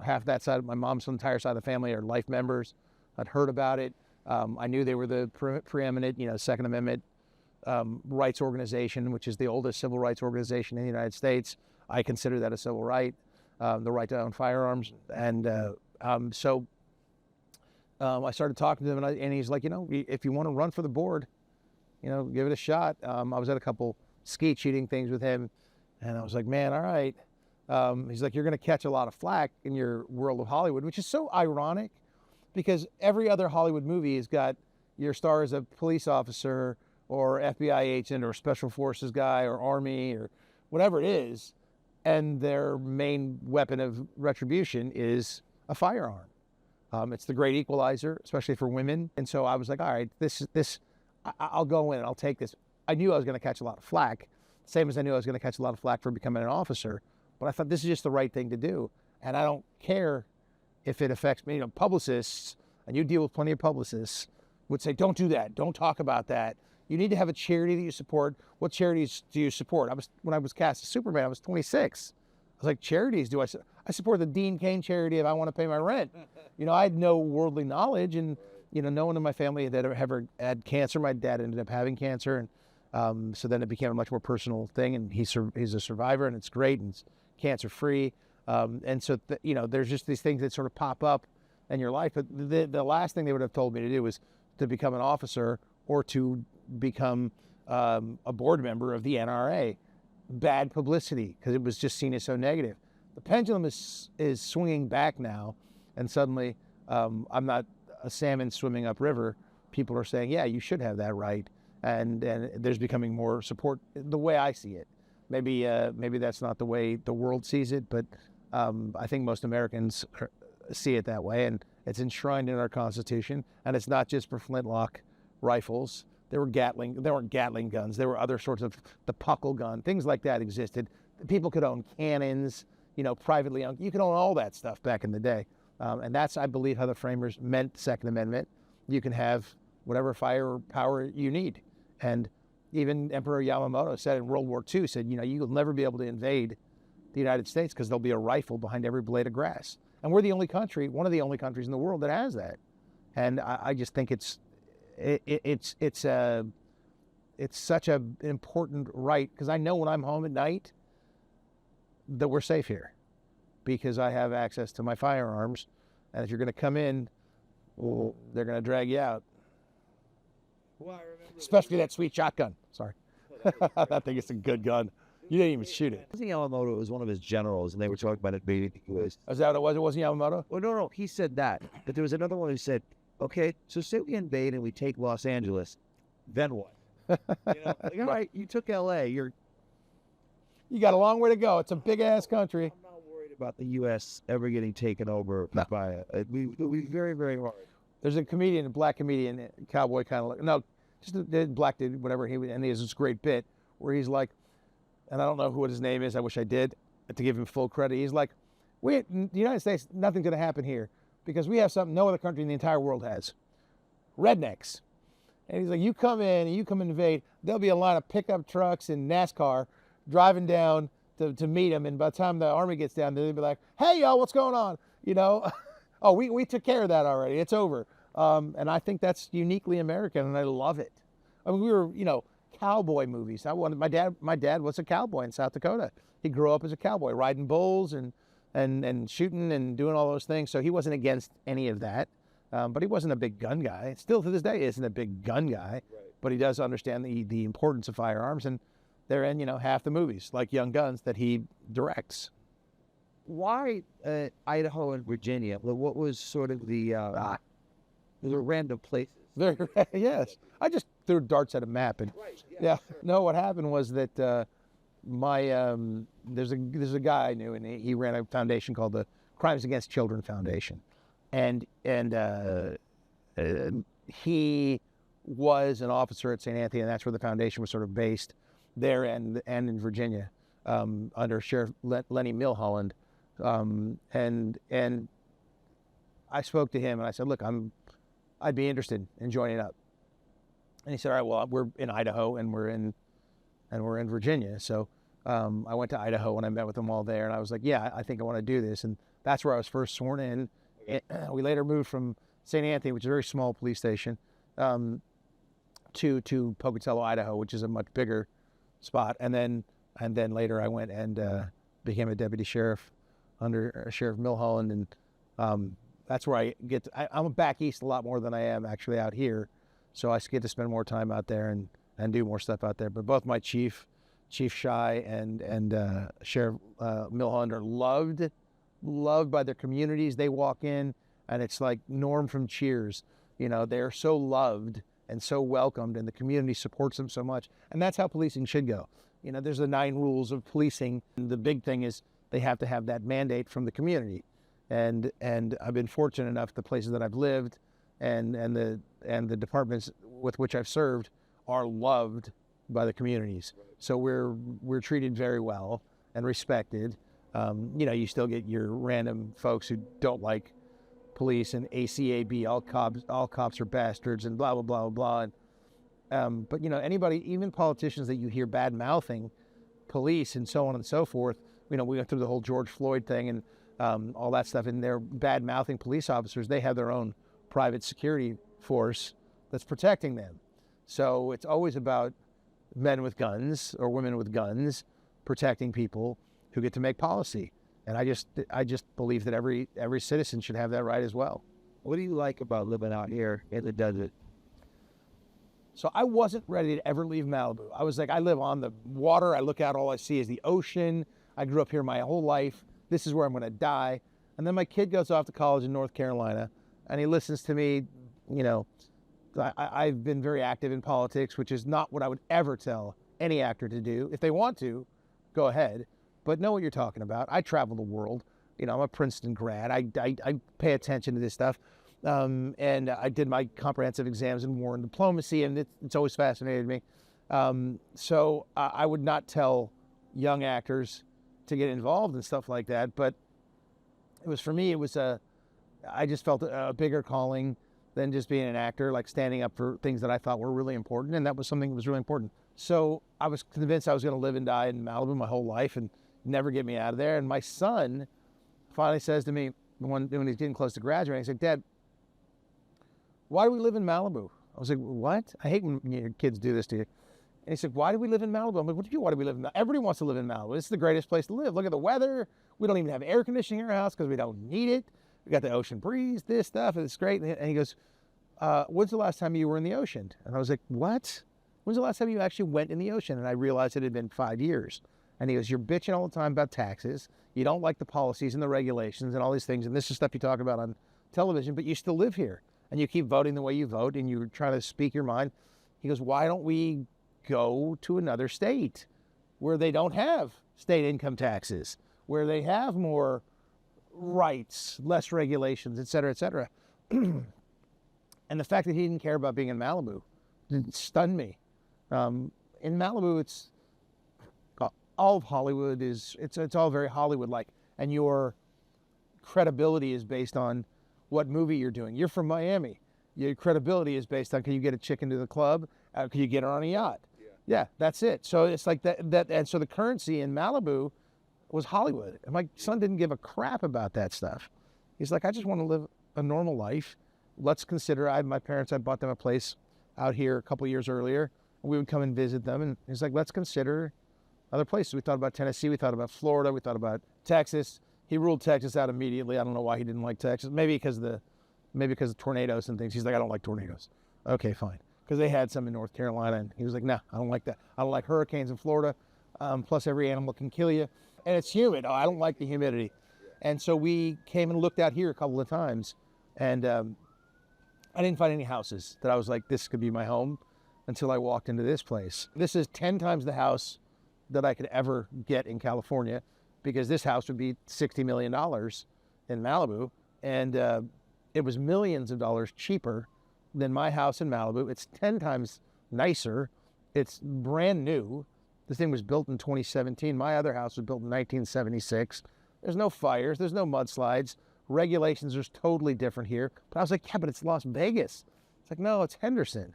Half that side, my mom's entire side of the family are life members. I'd heard about it. I knew they were the preeminent, Second Amendment rights organization, which is the oldest civil rights organization in the United States. I consider that a civil right. the right to own firearms. And so I started talking to him, and he's like, if you want to run for the board, give it a shot. I was at a couple skeet shooting things with him, and I was like, man, all right. He's like, you're going to catch a lot of flack in your world of Hollywood, which is so ironic because every other Hollywood movie has got your star as a police officer or FBI agent or special forces guy or army or whatever it is, and their main weapon of retribution is a firearm. It's the great equalizer, especially for women. And so I was like, all right, I'll go in and I'll take this. I knew I was going to catch a lot of flack, same as I knew I was going to catch a lot of flack for becoming an officer. But I thought this is just the right thing to do. And I don't care if it affects me. Publicists, and you deal with plenty of publicists, would say, don't do that. Don't talk about that. You need to have a charity that you support. What charities do you support? When I was cast as Superman, I was 26. I was like, charities? I support the Dean Cain charity if I want to pay my rent. I had no worldly knowledge, and no one in my family that ever had cancer. My dad ended up having cancer, and so then it became a much more personal thing. And he's a survivor, and it's great, and it's cancer-free. And so there's just these things that sort of pop up in your life. But the last thing they would have told me to do was to become an officer or to become a board member of the NRA. Bad publicity, because it was just seen as so negative. The pendulum is swinging back now, and suddenly I'm not a salmon swimming upriver. People are saying, yeah, you should have that right, and there's becoming more support the way I see it. Maybe that's not the way the world sees it, but I think most Americans see it that way, and it's enshrined in our Constitution. And it's not just for flintlock rifles. There weren't Gatling guns. There were other sorts of the puckle gun, things like that existed. People could own cannons, privately owned. You could own all that stuff back in the day, and that's, I believe, how the framers meant the Second Amendment. You can have whatever firepower you need, and even Emperor Yamamoto said in World War II, said, you'll never be able to invade the United States because there'll be a rifle behind every blade of grass. And we're the only country, one of the only countries in the world that has that. And I just think it's such an important right, because I know when I'm home at night that we're safe here because I have access to my firearms. And if you're going to come in, they're going to drag you out. Well, I remember especially that sweet shotgun. Sorry. That thing is a good gun. You didn't even shoot it. I think Yamamoto was one of his generals, and they were talking about it being the U.S. Is that what it was? It wasn't Yamamoto? Well, no, he said that. But there was another one who said, okay, so say we invade and we take Los Angeles, then what? All right, you took L.A., you got a long way to go. It's a big-ass country. I'm not worried about the U.S. ever getting taken over by it. It'll be very, very hard. There's a comedian, a black comedian, cowboy kind of, no, just a black dude, whatever, and he has this great bit where he's like, and I don't know what his name is, I wish I did, to give him full credit. He's like, the United States, nothing's going to happen here because we have something no other country in the entire world has. Rednecks. And he's like, you come in and you come invade, there'll be a line of pickup trucks and NASCAR driving down to meet them, and by the time the army gets down, they'll be like, hey, y'all, what's going on? Oh, we took care of that already. It's over. And I think that's uniquely American, and I love it. I mean, we were, cowboy movies. My dad was a cowboy in South Dakota. He grew up as a cowboy, riding bulls and shooting and doing all those things. So he wasn't against any of that. But he wasn't a big gun guy. Still to this day isn't a big gun guy. Right. But he does understand the importance of firearms, and they're in, half the movies, like Young Guns, that he directs. Why Idaho and Virginia? What was sort of the random places? Yes. I just threw darts at a map, and yeah. Sure. No, what happened was that there's a guy I knew, and he ran a foundation called the Crimes Against Children Foundation, and he was an officer at St. Anthony, and that's where the foundation was sort of based there and in Virginia under Sheriff Lenny Milholland, and I spoke to him and I said, look, I'd be interested in joining up. And he said, all right, well, we're in Idaho and we're in Virginia. So I went to Idaho and I met with them all there, and I was like, yeah, I think I want to do this. And that's where I was first sworn in. We later moved from St. Anthony, which is a very small police station, to Pocatello, Idaho, which is a much bigger spot. And then later I went and became a deputy sheriff under Sheriff Milholland, and that's where I get. I'm back east a lot more than I am actually out here, so I get to spend more time out there and do more stuff out there. But both my Chief Shy and Sheriff Milholland are loved by their communities. They walk in, and it's like Norm from Cheers. You know, they're so loved and so welcomed, and the community supports them so much. And that's how policing should go. You know, there's the 9 rules of policing. And the big thing is they have to have that mandate from the community. And I've been fortunate enough, the places that I've lived and the departments with which I've served are loved by the communities. So we're treated very well and respected. You know, you still get your random folks who don't like police and ACAB, all cops are bastards and blah, blah, blah, blah, blah. But, you know, anybody, even politicians that you hear bad-mouthing police and so on and so forth, you know, we went through the whole George Floyd thing and all that stuff, and they're bad-mouthing police officers. They have their own private security force that's protecting them. So it's always about men with guns or women with guns protecting people who get to make policy. And I just believe that every citizen should have that right as well. What do you like about living out here in the desert? So I wasn't ready to ever leave Malibu. I was like, I live on the water. I look out, all I see is the ocean. I grew up here my whole life. This is where I'm going to die. And then my kid goes off to college in North Carolina, and he listens to me. You know, I've been very active in politics, which is not what I would ever tell any actor to do. If they want to, go ahead, but know what you're talking about. I travel the world. You know, I'm a Princeton grad. I pay attention to this stuff. And I did my comprehensive exams in war and diplomacy, and it's always fascinated me. So I would not tell young actors to get involved in stuff like that, but it was, for me, I just felt a bigger calling than just being an actor, like standing up for things that I thought were really important, and that was something that was really important. So I was convinced I was going to live and die in Malibu my whole life and never get me out of there. And my son finally says to me, when he's getting close to graduating, he said, "Dad, why do we live in Malibu?" I was like, "What?" I hate when your kids do this to you. And he said, "Why do we live in Malibu?" I'm like, "What do you mean, why do we live in Malibu? Everybody wants to live in Malibu. It's the greatest place to live. Look at the weather. We don't even have air conditioning in our house because we don't need it. We got the ocean breeze, this stuff, and it's great." And he goes, "When's the last time you were in the ocean?" And I was like, "What? When's the last time you actually went in the ocean?" And I realized it had been 5 years. And he goes, "You're bitching all the time about taxes. You don't like the policies and the regulations and all these things. And this is stuff you talk about on television, but you still live here. And you keep voting the way you vote, and you're trying to speak your mind." He goes, "Why don't we go to another state where they don't have state income taxes, where they have more rights, less regulations, et cetera, et cetera?" And the fact that he didn't care about being in Malibu stunned me. In Malibu, it's all of Hollywood it's all very Hollywood-like, and your credibility is based on what movie you're doing. You're from Miami. Your credibility is based on, can you get a chick into the club? Can you get her on a yacht? Yeah, that's it. So it's like that. And so the currency in Malibu was Hollywood. And my son didn't give a crap about that stuff. He's like, "I just want to live a normal life. Let's consider," my parents, I bought them a place out here a couple years earlier. We would come and visit them. And he's like, "Let's consider other places." We thought about Tennessee. We thought about Florida. We thought about Texas. He ruled Texas out immediately. I don't know why he didn't like Texas. Maybe because of tornadoes and things. He's like, "I don't like tornadoes." Okay, fine. Because they had some in North Carolina, and he was like, "No, I don't like that. I don't like hurricanes in Florida. Plus, every animal can kill you, and it's humid. Oh, I don't like the humidity." And so we came and looked out here a couple of times, and I didn't find any houses that I was like, this could be my home, until I walked into this place. This is 10 times the house that I could ever get in California, because this house would be $60 million in Malibu, and it was millions of dollars cheaper than my house in Malibu. It's 10 times nicer. It's brand new. This thing was built in 2017. My other house was built in 1976. There's no fires. There's no mudslides. Regulations are totally different here. But I was like, "Yeah, but it's Las Vegas." It's like, "No, it's Henderson."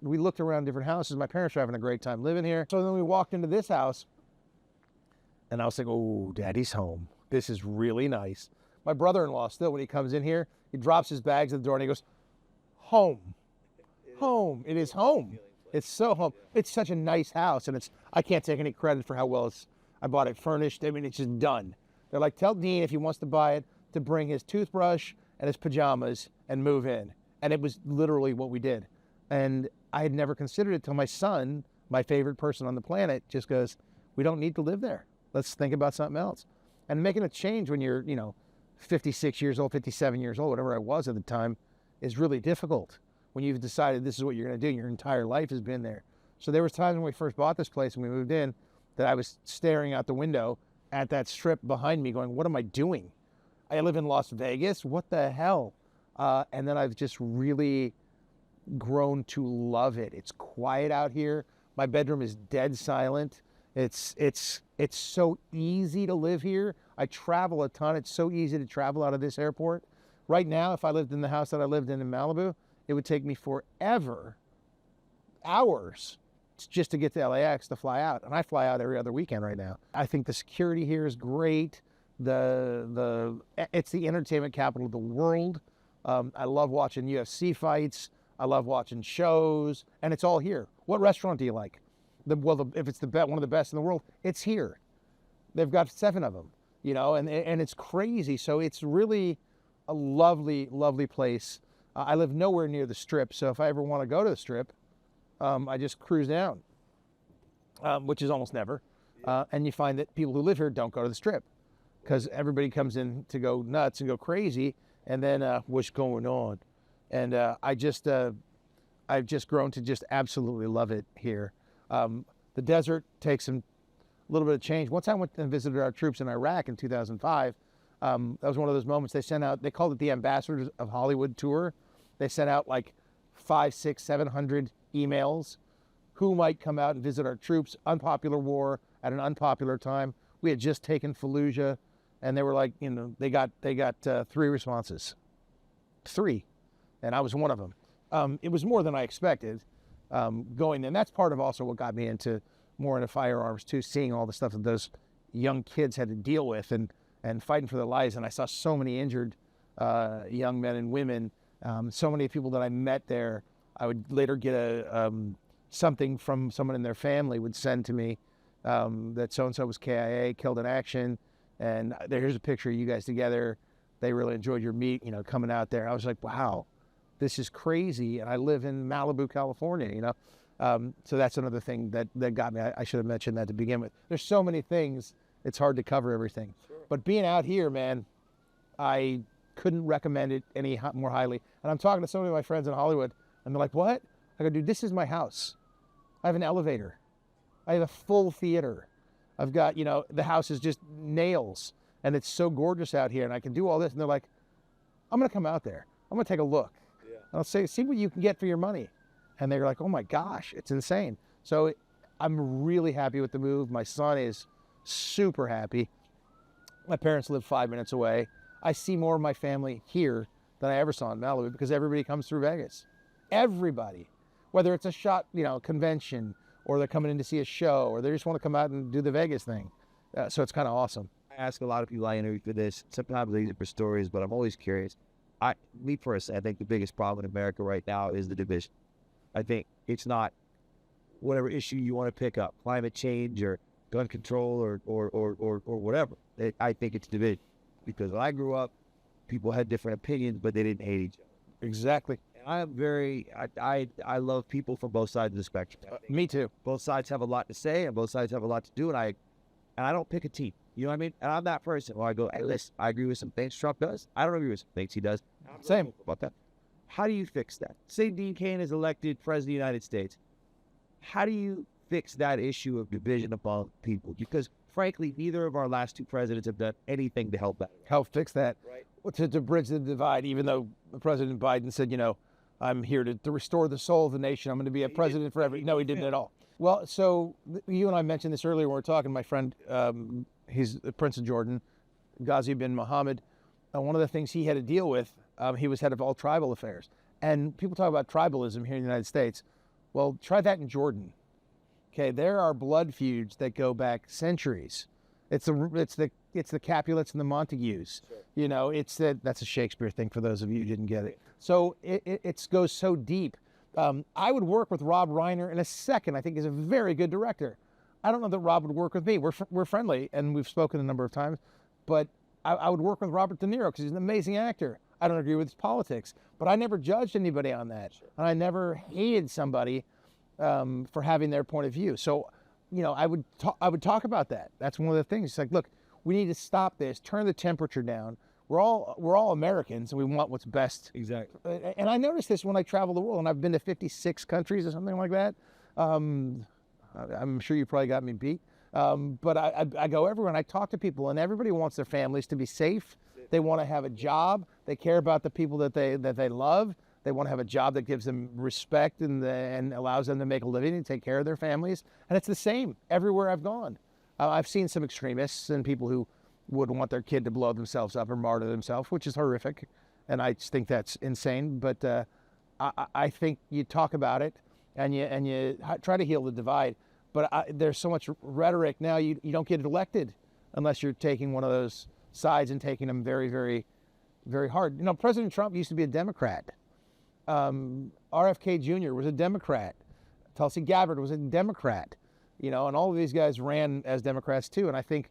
We looked around different houses. My parents were having a great time living here. So then we walked into this house, and I was like, "Oh, Daddy's home. This is really nice." My brother-in-law still, when he comes in here, he drops his bags at the door and he goes, "Home. Home. It is home. It's so home." It's such a nice house, and I can't take any credit for how well I bought it furnished. I mean, it's just done. They're like, tell Dean if he wants to buy it to bring his toothbrush and his pajamas and move in. And it was literally what we did. And I had never considered it till my son, my favorite person on the planet, just goes, we don't need to live there. Let's think about something else. And making a change when you're, 56 years old, 57 years old, whatever I was at the time, is really difficult when you've decided this is what you're going to do. Your entire life has been there. So there was times when we first bought this place and we moved in that I was staring out the window at that strip behind me going, what am I doing? I live in Las Vegas. What the hell? And then I've just really grown to love it. It's quiet out here. My bedroom is dead silent. It's so easy to live here. I travel a ton. It's so easy to travel out of this airport. Right now, if I lived in the house that I lived in Malibu, it would take me forever, hours, just to get to LAX to fly out. And I fly out every other weekend right now. I think the security here is great. It's the entertainment capital of the world. I love watching UFC fights. I love watching shows, and it's all here. What restaurant do you like? If it's one of the best in the world, it's here. They've got 7 of them, and it's crazy. So it's really a lovely, lovely place. I live nowhere near the Strip, so if I ever want to go to the Strip, I just cruise down, which is almost never. And you find that people who live here don't go to the Strip because everybody comes in to go nuts and go crazy, and then what's going on? And I've just grown to just absolutely love it here. The desert takes a little bit of change. Once I went and visited our troops in Iraq in 2005, that was one of those moments they called it the Ambassadors of Hollywood tour. They sent out like 500, 600, 700 emails. Who might come out and visit our troops? Unpopular war at an unpopular time. We had just taken Fallujah, and they were like, they got 3 responses. 3. And I was one of them. It was more than I expected going, and that's part of also what got me more into firearms too, seeing all the stuff that those young kids had to deal with and fighting for their lives. And I saw so many injured young men and women, so many people that I met there. I would later get something from someone in their family would send to me that so-and-so was KIA, killed in action, and here's a picture of you guys together. They really enjoyed your meet, coming out there. I was like, wow, this is crazy, and I live in Malibu, California, So that's another thing that got me. I should have mentioned that to begin with. There's so many things, it's hard to cover everything. Sure. But being out here, man, I couldn't recommend it any more highly. And I'm talking to so many of my friends in Hollywood, and they're like, what? I go, dude, this is my house. I have an elevator. I have a full theater. I've got, the house is just nails, and it's so gorgeous out here, and I can do all this. And they're like, I'm going to come out there. I'm going to take a look. Yeah. And I'll say, see what you can get for your money. And they're like, oh my gosh, it's insane. So I'm really happy with the move. My son is super happy. My parents live 5 minutes away. I see more of my family here than I ever saw in Malibu because everybody comes through Vegas. Everybody. Whether it's a shot, convention, or they're coming in to see a show, or they just want to come out and do the Vegas thing. So it's kind of awesome. I ask a lot of people I interview for this. Sometimes they use it for stories, but I'm always curious. I think the biggest problem in America right now is the division. I think it's not whatever issue you want to pick up, climate change or gun control or whatever. I think it's division. Because when I grew up, people had different opinions, but they didn't hate each other. Exactly. And I love people from both sides of the spectrum. Me too. Both sides have a lot to say, and both sides have a lot to do, and I don't pick a team. You know what I mean? And I'm that person where I go, hey, listen, I agree with some things Trump does. I don't agree with some things he does. Same. About that. How do you fix that? Say Dean Cain is elected president of the United States. How do you fix that issue of division among people? Because frankly, neither of our last 2 presidents have done anything to help that. Help fix that. Right. Well, to bridge the divide, even though President Biden said, I'm here to restore the soul of the nation. I'm going to be a president forever. No, he didn't at all. Well, so you and I mentioned this earlier when we were talking. My friend, he's the Prince of Jordan, Ghazi bin Mohammed. One of the things he had to deal with, he was head of all tribal affairs. And people talk about tribalism here in the United States. Well, try that in Jordan. Okay, there are blood feuds that go back centuries. It's the Capulets and the Montagues. Sure. That's a Shakespeare thing for those of you who didn't get it. So it goes so deep. I would work with Rob Reiner in a second. I think he's a very good director. I don't know that Rob would work with me. We're friendly, and we've spoken a number of times. but I would work with Robert De Niro because he's an amazing actor. I don't agree with his politics, but I never judged anybody on that. Sure. And I never hated somebody for having their point of view. So, I would talk about that. That's one of the things. It's like, look, we need to stop this, turn the temperature down. We're all Americans, and we want what's best. Exactly. And I noticed this when I travel the world, and I've been to 56 countries or something like that. I'm sure you probably got me beat. But I go everywhere, and I talk to people, and everybody wants their families to be safe. They want to have a job. They care about the people that they love. They want to have a job that gives them respect and allows them to make a living and take care of their families. And it's the same everywhere I've gone. I've seen some extremists and people who would want their kid to blow themselves up or martyr themselves, which is horrific. And I just think that's insane. But I think you talk about it and you try to heal the divide. But there's so much rhetoric now, you don't get elected unless you're taking one of those sides and taking them very, very, very hard. President Trump used to be a Democrat. RFK Jr. was a Democrat. Tulsi Gabbard was a Democrat. And all of these guys ran as Democrats too. And I think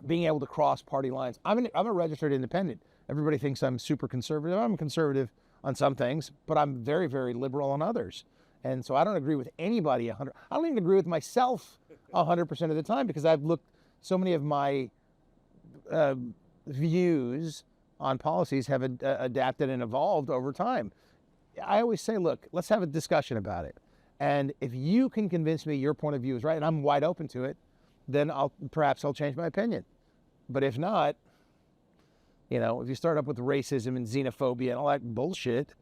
being able to cross party lines. I'm a registered independent. Everybody thinks I'm super conservative. I'm conservative on some things, but I'm very, very liberal on others. And so I don't agree with anybody 100. I don't even agree with myself 100% of the time because I've looked, so many of my views on policies have adapted and evolved over time. I always say, look, let's have a discussion about it. And if you can convince me your point of view is right, and I'm wide open to it, then perhaps I'll change my opinion. But if not, if you start up with racism and xenophobia and all that bullshit,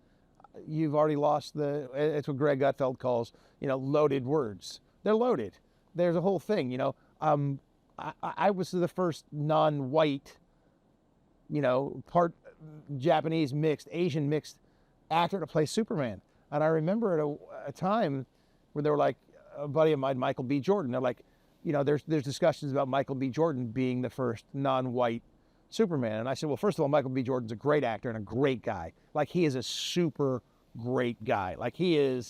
you've already lost it's what Greg Gutfeld calls, loaded words. They're loaded. There's a whole thing, I was the first non-white, part Japanese mixed, Asian mixed actor to play Superman. And I remember at a time where they were like, a buddy of mine, Michael B. Jordan, they're like, there's discussions about Michael B. Jordan being the first non-white Superman. And I said, well, first of all, Michael B. Jordan's a great actor and a great guy. Like, he is a super great guy. Like, he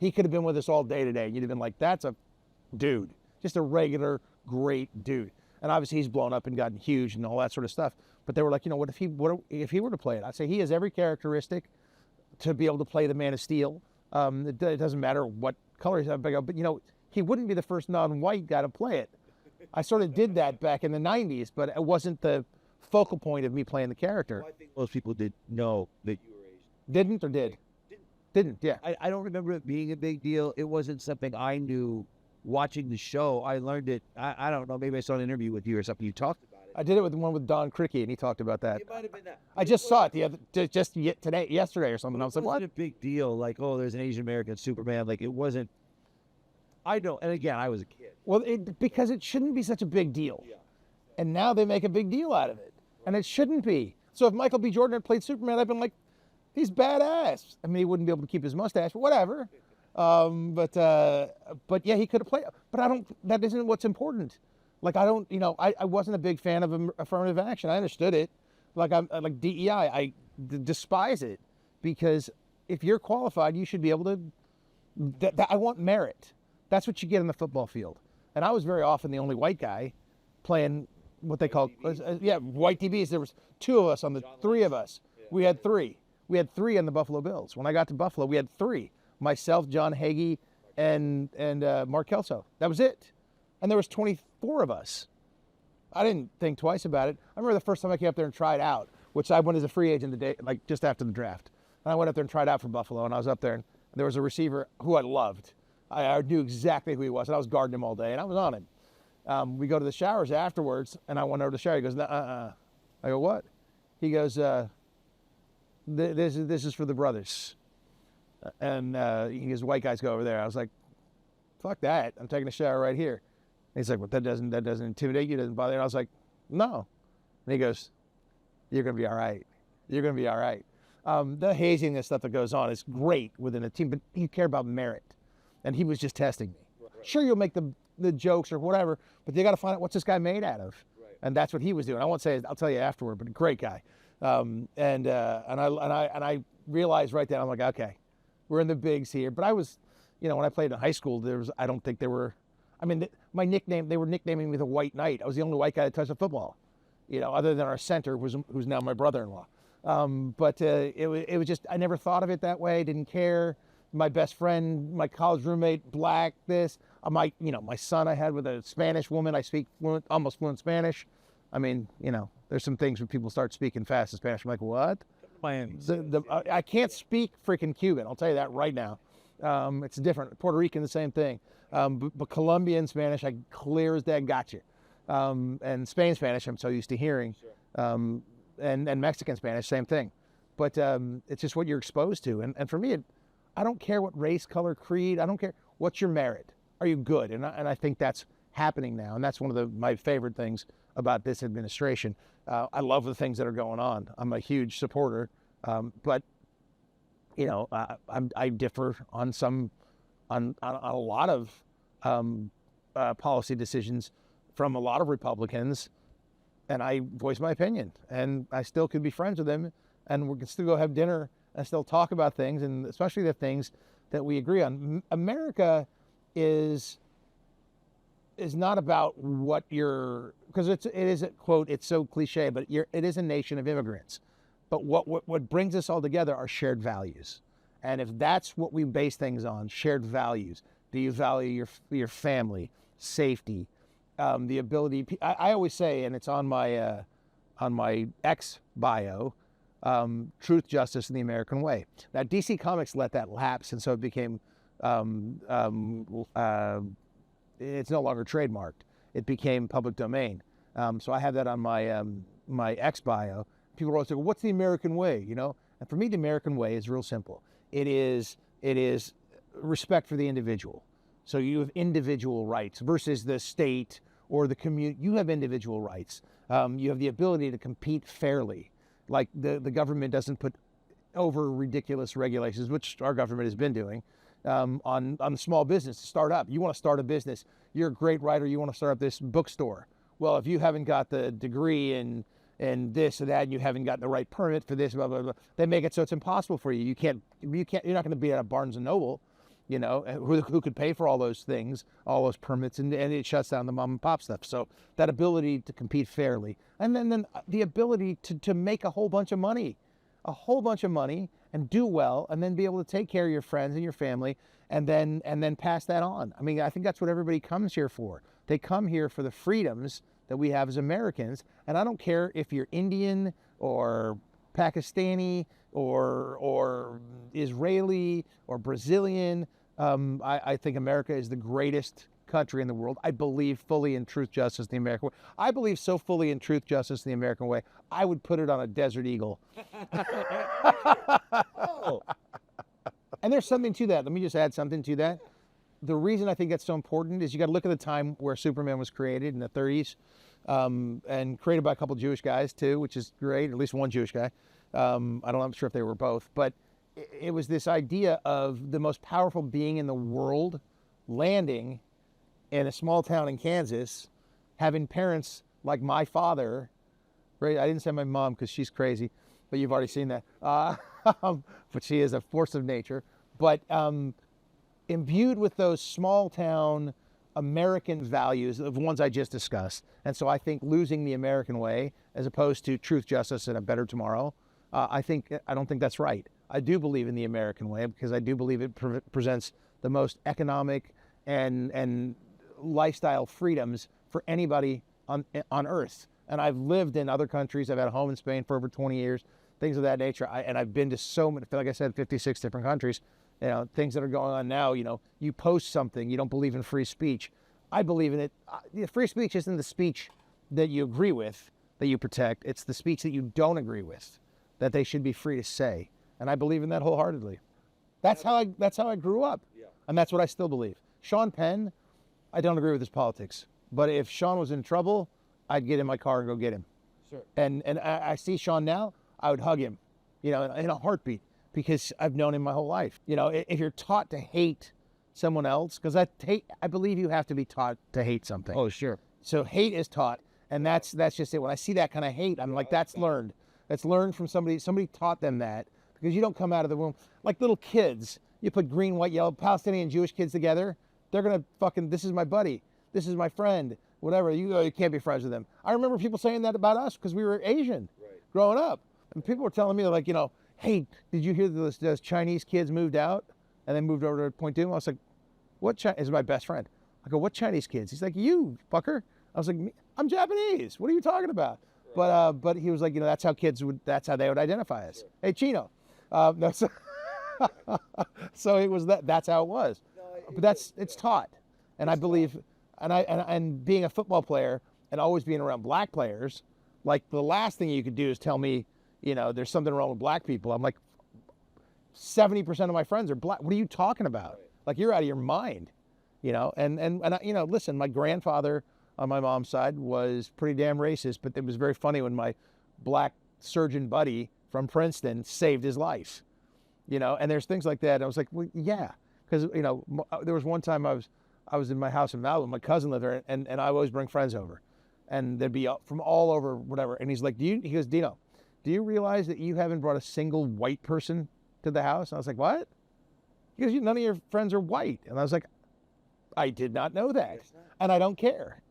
could have been with us all day today. You'd have been like, that's a dude, just a regular great dude. And obviously he's blown up and gotten huge and all that sort of stuff. But they were like, what if he were to play it? I'd say he has every characteristic to be able to play the Man of Steel. It doesn't matter what color he's. But he wouldn't be the first non-white guy to play it. I sort of did that back in the 90s, but it wasn't the focal point of me playing the character. Well, I think most people did know that you were Asian. Didn't or did? Didn't, yeah. I don't remember it being a big deal. It wasn't something I knew watching the show. I learned it, I don't know, maybe I saw an interview with you or something. You talked about it. I did it with the one with Don Criqui, and he talked about that. It might have been that. I just saw it yesterday or something. I was like, what? It wasn't a big deal. Like, oh, there's an Asian American Superman. Like, it wasn't. And again, I was a kid. Well, because it shouldn't be such a big deal. Yeah. And now they make a big deal out of it. And it shouldn't be. So if Michael B. Jordan had played Superman, I'd been like, he's badass. I mean, he wouldn't be able to keep his mustache, but whatever. But yeah, he could have played. But that isn't what's important. Like, I wasn't a big fan of affirmative action. I understood it. Like DEI, I despise it because if you're qualified, you should be able to. I want merit. That's what you get in the football field. And I was very often the only white guy playing what they call, white DBs. There was two of us on the three of us. Yeah. We had three. We had three on the Buffalo Bills. When I got to Buffalo, we had three. Myself, John Hagee, and Mark Kelso. That was it. And there was 24 of us. I didn't think twice about it. I remember the first time I came up there and tried out, which I went as a free agent the day, like just after the draft. And I went up there and tried out for Buffalo, and I was up there, and there was a receiver who I loved. I knew exactly who he was, and I was guarding him all day, and I was on him. We go to the showers afterwards, and I went over to the shower. He goes, I go, what? He goes, this is for the brothers. And he goes, white guys go over there. I was like, fuck that. I'm taking a shower right here. And he's like, well, that doesn't intimidate you, doesn't bother you? And I was like, no. And he goes, you're going to be all right. You're going to be all right. The hazing and stuff that goes on is great within a team, but you care about merit. And he was just testing me. Right. Sure, you'll make the jokes or whatever, but you got to find out what's this guy made out of. Right. And that's what he was doing. I won't say it, I'll tell you afterward, but a great guy. And I realized right then, I'm like, okay, we're in the bigs here. But I was, when I played in high school, I I mean, my nickname, they were nicknaming me the White Knight. I was the only white guy that touched a football, other than our center, who's now my brother-in-law. But it was just, I never thought of it that way, didn't care. My best friend, my college roommate, black, this. My son I had with a Spanish woman, I speak almost fluent Spanish. I mean, there's some things when people start speaking fast in Spanish, I'm like, what? I can't speak freaking Cuban, I'll tell you that right now. It's different. Puerto Rican, the same thing. But Colombian Spanish, I clear as day, got you. And Spain Spanish, I'm so used to hearing. Sure. And Mexican Spanish, same thing. But it's just what you're exposed to. And for me, I don't care what race, color, creed. I don't care. What's your merit? Are you good? And I think that's happening now. And that's one of my favorite things about this administration. I love the things that are going on. I'm a huge supporter. But I differ on a lot of policy decisions from a lot of Republicans, and I voice my opinion, and I still could be friends with them, and we can still go have dinner and still talk about things, and especially the things that we agree on. America is not about what because it is a quote, it's so cliche, but it is a nation of immigrants. But what brings us all together are shared values. And if that's what we base things on, shared values, do you value your family, safety, the ability, I always say, and it's on my X bio, truth, justice, and the American way. Now, DC Comics let that lapse, and so it became, it's no longer trademarked. It became public domain. So I have that on my X bio. People always say, well, what's the American way, And for me, the American way is real simple. It is respect for the individual. So you have individual rights versus the state or the community. You have individual rights. You have the ability to compete fairly. Like the government doesn't put over ridiculous regulations, which our government has been doing, on small business to start up. You want to start a business. You're a great writer. You want to start up this bookstore. Well, if you haven't got the degree and this or that, and you haven't gotten the right permit for this, blah, blah, blah, they make it so it's impossible for you. You're not going to be at a Barnes & Noble, who could pay for all those things, all those permits, and it shuts down the mom and pop stuff. So that ability to compete fairly, and then the ability to make a whole bunch of money, and do well, and then be able to take care of your friends and your family, and then pass that on. I mean, I think that's what everybody comes here for. They come here for the freedoms that we have as Americans, and I don't care if you're Indian or Pakistani or Israeli or Brazilian. I think America is the greatest country in the world. I believe fully in truth, justice, the American way. I believe so fully in truth, justice, the American way, I would put it on a Desert Eagle. Oh. And there's something to that. Let me just add something to that. The reason I think that's so important is you got to look at the time where Superman was created in the 30s, and created by a couple Jewish guys too, which is great, at least one Jewish guy. I'm sure if they were both, but it was this idea of the most powerful being in the world landing in a small town in Kansas, having parents like my father, right? I didn't say my mom because she's crazy, but you've already seen that. But she is a force of nature. But imbued with those small town American values of ones I just discussed. And so I think losing the American way as opposed to truth, justice, and a better tomorrow, I don't think that's right. I do believe in the American way because I do believe it presents the most economic and lifestyle freedoms for anybody on Earth. And I've lived in other countries. I've had a home in Spain for over 20 years, things of that nature. And I've been to so many, like I said, 56 different countries. Things that are going on now, you post something, you don't believe in free speech. I believe in it. Free speech isn't the speech that you agree with, that you protect. It's the speech that you don't agree with, that they should be free to say. And I believe in that wholeheartedly. That's how I grew up. Yeah. And that's what I still believe. Sean Penn, I don't agree with his politics. But if Sean was in trouble, I'd get in my car and go get him. Sure. And I see Sean now, I would hug him, in a heartbeat. Because I've known him my whole life. If you're taught to hate someone else, because I believe you have to be taught to hate something. Oh, sure. So hate is taught, and that's just it. When I see that kind of hate, I'm like, that's learned. That's learned from somebody. Somebody taught them that, because you don't come out of the womb like little kids. You put green, white, yellow, Palestinian, Jewish kids together. They're gonna this is my buddy. this is my friend, whatever. You can't be friends with him. I remember people saying that about us because we were Asian growing up. And people were telling me, like, hey, did you hear those Chinese kids moved out and then moved over to Point Dume? I was like, what is my best friend? I go, what Chinese kids? He's like, you fucker. I was like, I'm Japanese. What are you talking about? But he was like, that's how they would identify us. Hey, Chino. No, so it was that's how it was. But it's taught. And I believe, and being a football player and always being around black players, like the last thing you could do is tell me, there's something wrong with black people. I'm like, 70% of my friends are black. What are you talking about? Like, you're out of your mind, and listen, my grandfather on my mom's side was pretty damn racist, but it was very funny when my black surgeon buddy from Princeton saved his life, and there's things like that. And I was like, well, yeah, because, there was one time I was in my house in Malibu, my cousin lived there, and I always bring friends over, and they'd be from all over, whatever. And he's like, he goes, Dino, do you realize that you haven't brought a single white person to the house? And I was like, what? He goes, none of your friends are white. And I was like, I did not know that. And I don't care.